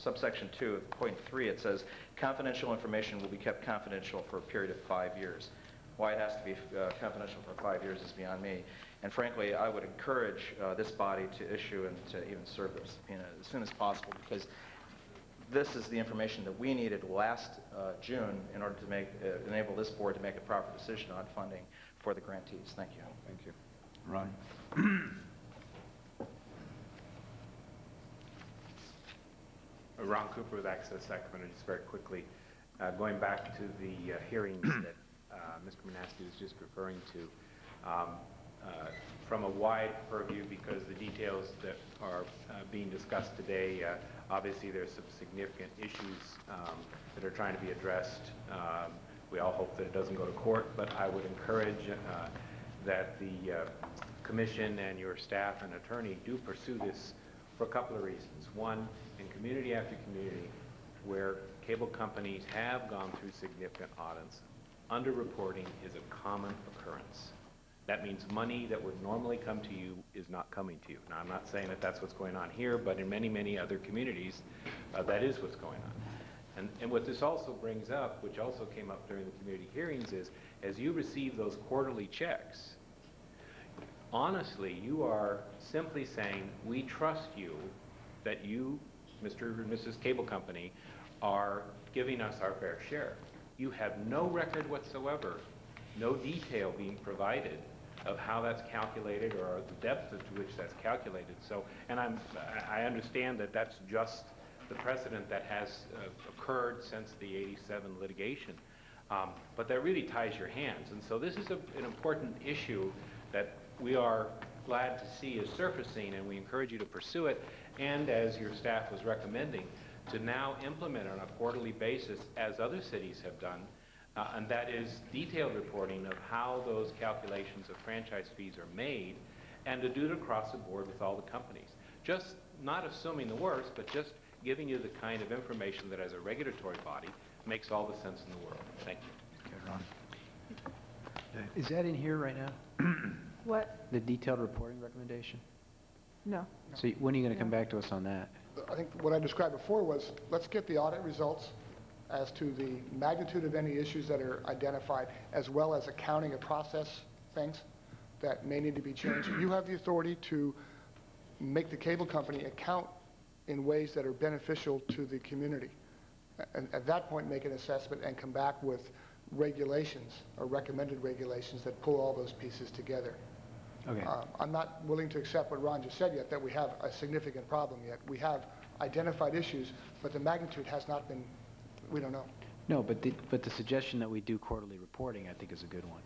subsection 2 of point 3, it says confidential information will be kept confidential for a period of 5 years. Why it has to be confidential for 5 years is beyond me. And frankly, I would encourage this body to issue and to even serve the subpoena as soon as possible, because this is the information that we needed last June in order to enable this board to make a proper decision on funding for the grantees. Thank you. Thank you. Ron. Ron Cooper with Access Sacramento. Just very quickly, going back to the hearings that Mr. Manaski was just referring to, from a wide purview, because the details that are being discussed today, obviously there's some significant issues that are trying to be addressed. We all hope that it doesn't go to court, but I would encourage that the commission and your staff and attorney do pursue this for a couple of reasons. One, in community after community where cable companies have gone through significant audits, underreporting is a common occurrence. That means money that would normally come to you is not coming to you. Now, I'm not saying that that's what's going on here, but in many, many other communities, that is what's going on. And what this also brings up, which also came up during the community hearings, is as you receive those quarterly checks, honestly, you are simply saying, we trust you that you, Mr. and Mrs. Cable Company, are giving us our fair share. You have no record whatsoever, no detail being provided of how that's calculated or the depth to which that's calculated. So, and I understand that that's just the precedent that has occurred since the '87 litigation. But that really ties your hands. And so this is an important issue that we are glad to see is surfacing, and we encourage you to pursue it, and as your staff was recommending, to now implement on a quarterly basis, as other cities have done, and that is detailed reporting of how those calculations of franchise fees are made, and to do it across the board with all the companies. Just not assuming the worst, but just giving you the kind of information that as a regulatory body makes all the sense in the world. Thank you. Okay, Ron. Is that in here right now? What? The detailed reporting recommendation? No. So when are you going to come back to us on that? I think what I described before was, let's get the audit results as to the magnitude of any issues that are identified, as well as accounting and process things that may need to be changed. You have the authority to make the cable company account in ways that are beneficial to the community. And at that point, make an assessment and come back with regulations or recommended regulations that pull all those pieces together. Okay. I'm not willing to accept what Ron just said yet, that we have a significant problem yet. We have identified issues, but the magnitude has not been, we don't know. No, but the suggestion that we do quarterly reporting, I think, is a good one.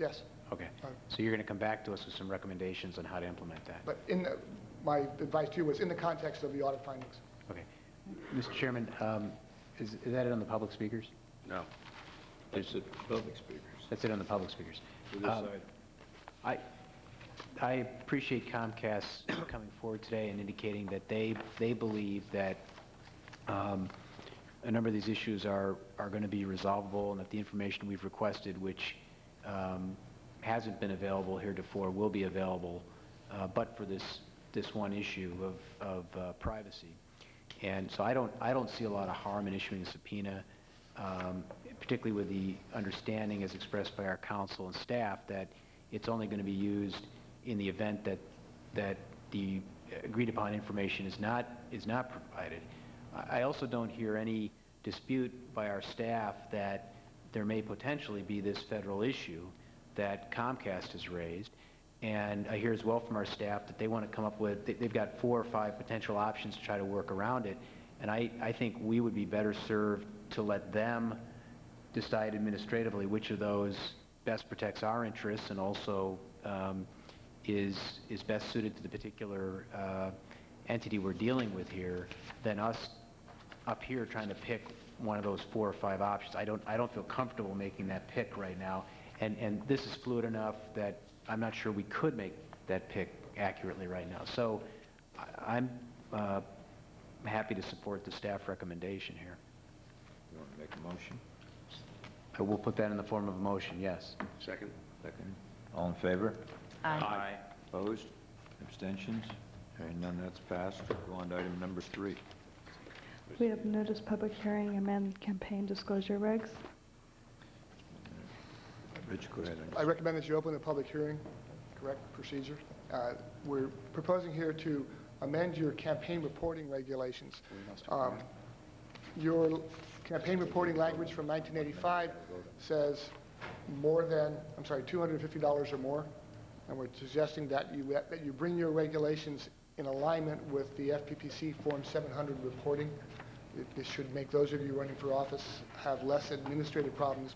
Yes. Okay. So you're going to come back to us with some recommendations on how to implement that. But my advice to you was in the context of the audit findings. Okay. Mr. Chairman, is that it on the public speakers? No. It's the public speakers. That's it on the public speakers. To this side. I appreciate Comcast coming forward today and indicating that they believe that a number of these issues are going to be resolvable, and that the information we've requested, which hasn't been available heretofore, will be available, but for this one issue of privacy. And so I don't see a lot of harm in issuing a subpoena, particularly with the understanding as expressed by our counsel and staff that it's only going to be used in the event that the agreed upon information is not provided. I also don't hear any dispute by our staff that there may potentially be this federal issue that Comcast has raised. And I hear as well from our staff that they want to come up with, they've got 4 or 5 potential options to try to work around it. And I think we would be better served to let them decide administratively which of those best protects our interests and also is best suited to the particular entity we're dealing with here than us up here trying to pick one of those 4 or 5 options. I don't feel comfortable making that pick right now. And this is fluid enough that I'm not sure we could make that pick accurately right now. So I'm happy to support the staff recommendation here. You want to make a motion? I will put that in the form of a motion, yes. Second. Second. All in favor? Aye. Opposed? Abstentions? Hearing none, that's passed. Go on to item number 3. We have notice public hearing, amend campaign disclosure regs. Rich, go ahead. I recommend that you open the public hearing, correct procedure. We're proposing here to amend your campaign reporting regulations. Your campaign reporting language from 1985 says $250 or more, and we're suggesting that you bring your regulations in alignment with the FPPC Form 700 reporting. This should make those of you running for office have less administrative problems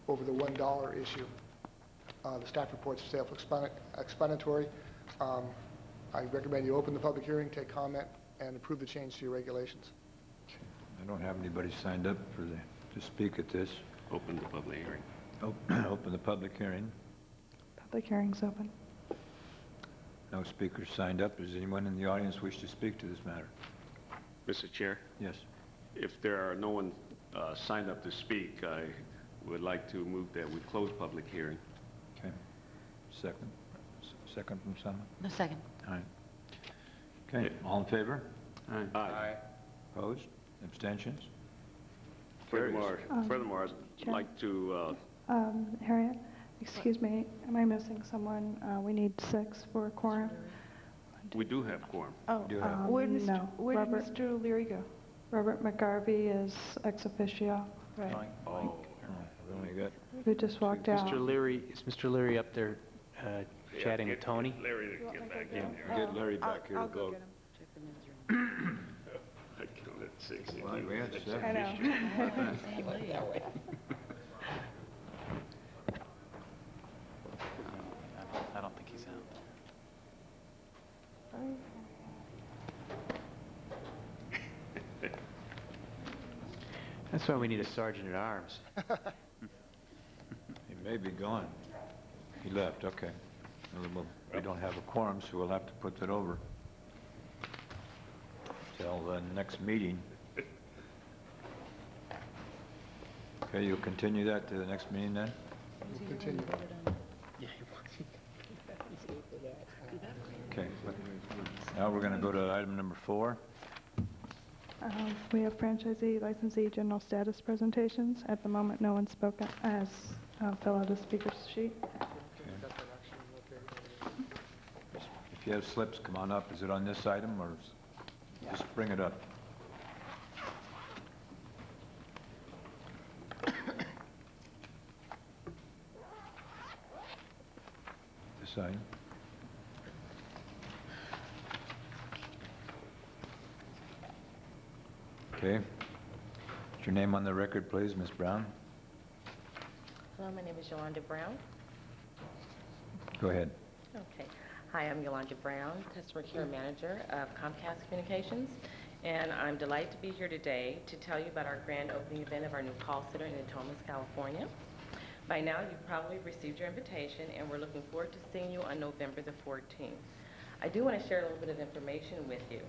over the $1 issue. The staff reports are self-explanatory. I recommend you open the public hearing, take comment, and approve the change to your regulations. I don't have anybody signed up to speak at this. Open the public hearing. Open the public hearing. Public hearing's open. No speakers signed up. Does anyone in the audience wish to speak to this matter? Mr. Chair? Yes. If there are no one signed up to speak, I would like to move that we close public hearing. Okay. Second from someone? No, second. All right. Okay, all in favor? Aye. Opposed? Abstentions? Furthermore, Chair. I'd like to, Harriet, Excuse me, am I missing someone? We need 6 for a quorum. We do have quorum. Oh, Do have- where did no. where did Robert- Mr. O'Leary go? Robert McGarvey is ex officio, Right. Oh, We only got, who just walked out. Is Mr. Leary up there chatting with Tony? Larry to get back in here. get Larry back here to I'll go vote. get him. Check the men's room. I counted 6. Well, we had I 7. know. Same way. I don't think he's out. That's why we need a sergeant at arms. He may be gone. He left, okay. Well, we don't have a quorum, so we'll have to put that over till the next meeting. Okay, you'll continue that to the next meeting then? Continue. Okay. Now we're going to go to item number 4. We have franchisee, licensee, general status presentations. At the moment, no one spoke as fill out a speaker's sheet. If you have slips, come on up. Is it on this item, or just bring it up? This item. Okay. What's your name on the record, please, Ms. Brown? Hello, my name is Yolanda Brown. Go ahead. Okay. Hi, I'm Yolanda Brown, Customer Care Manager of Comcast Communications, and I'm delighted to be here today to tell you about our grand opening event of our new call center in Natomas, California. By now, you've probably received your invitation, and we're looking forward to seeing you on November the 14th. I do want to share a little bit of information with you.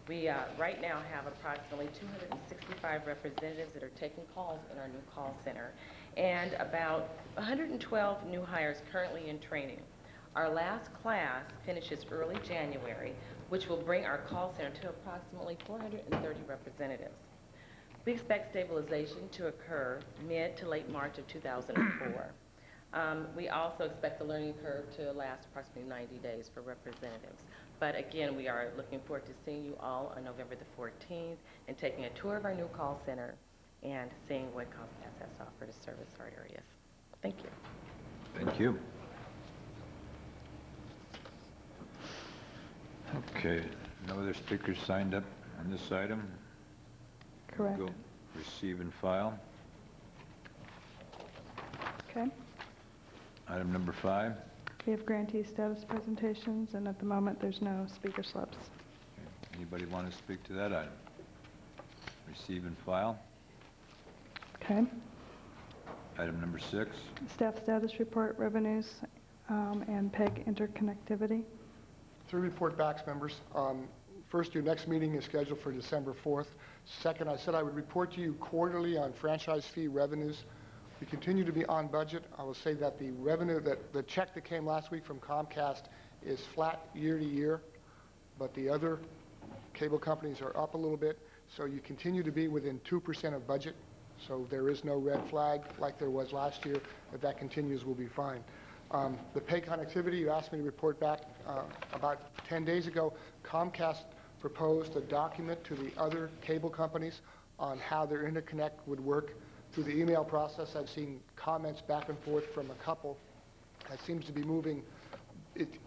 We right now have approximately 265 representatives that are taking calls in our new call center, and about 112 new hires currently in training. Our last class finishes early January, which will bring our call center to approximately 430 representatives. We expect stabilization to occur mid to late March of 2004. We also expect the learning curve to last approximately 90 days for representatives. But again, we are looking forward to seeing you all on November the 14th and taking a tour of our new call center and seeing what Comcast has to offer to service our areas. Thank you. Thank you. Okay, no other speakers signed up on this item? Correct. Go receive and file. Okay. Item number 5. We have grantee status presentations, and at the moment, there's no speaker slips. Anybody want to speak to that item? Receive and file. Okay. Item number 6. Staff status report, revenues, and PEG interconnectivity. 3 report backs, members. First, your next meeting is scheduled for December 4th. Second, I said I would report to you quarterly on franchise fee revenues. We continue to be on budget. I will say that the revenue, that the check that came last week from Comcast is flat year to year, but the other cable companies are up a little bit. So you continue to be within 2% of budget. So there is no red flag like there was last year. If that continues, we'll be fine. The pay connectivity, you asked me to report back about 10 days ago. Comcast proposed a document to the other cable companies on how their interconnect would work. Through the email process, I've seen comments back and forth from a couple. It seems to be moving. It's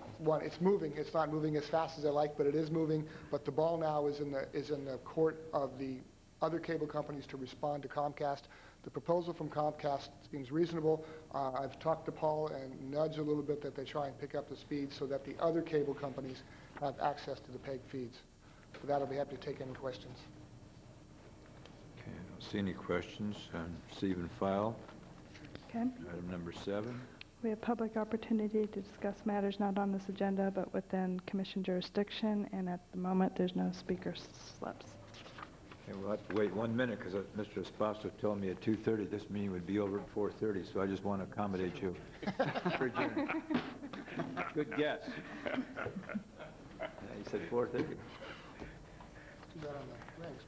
moving. It's not moving as fast as I like, but it is moving. But the ball now is in the court of the other cable companies to respond to Comcast. The proposal from Comcast seems reasonable. I've talked to Paul and nudged a little bit that they try and pick up the speed so that the other cable companies have access to the PEG feeds. For that, I'll be happy to take any questions. Okay, I don't see any questions on receive and file. Okay. Item number 7. We have public opportunity to discuss matters not on this agenda, but within commission jurisdiction, and at the moment, there's no speaker slips. Okay, we'll have to wait 1 minute because Mr. Espasto told me at 2:30 this meeting would be over at 4:30, so I just want to accommodate you for adjournment. Good guess. Yeah, he said 4:30. Too bad on the regs,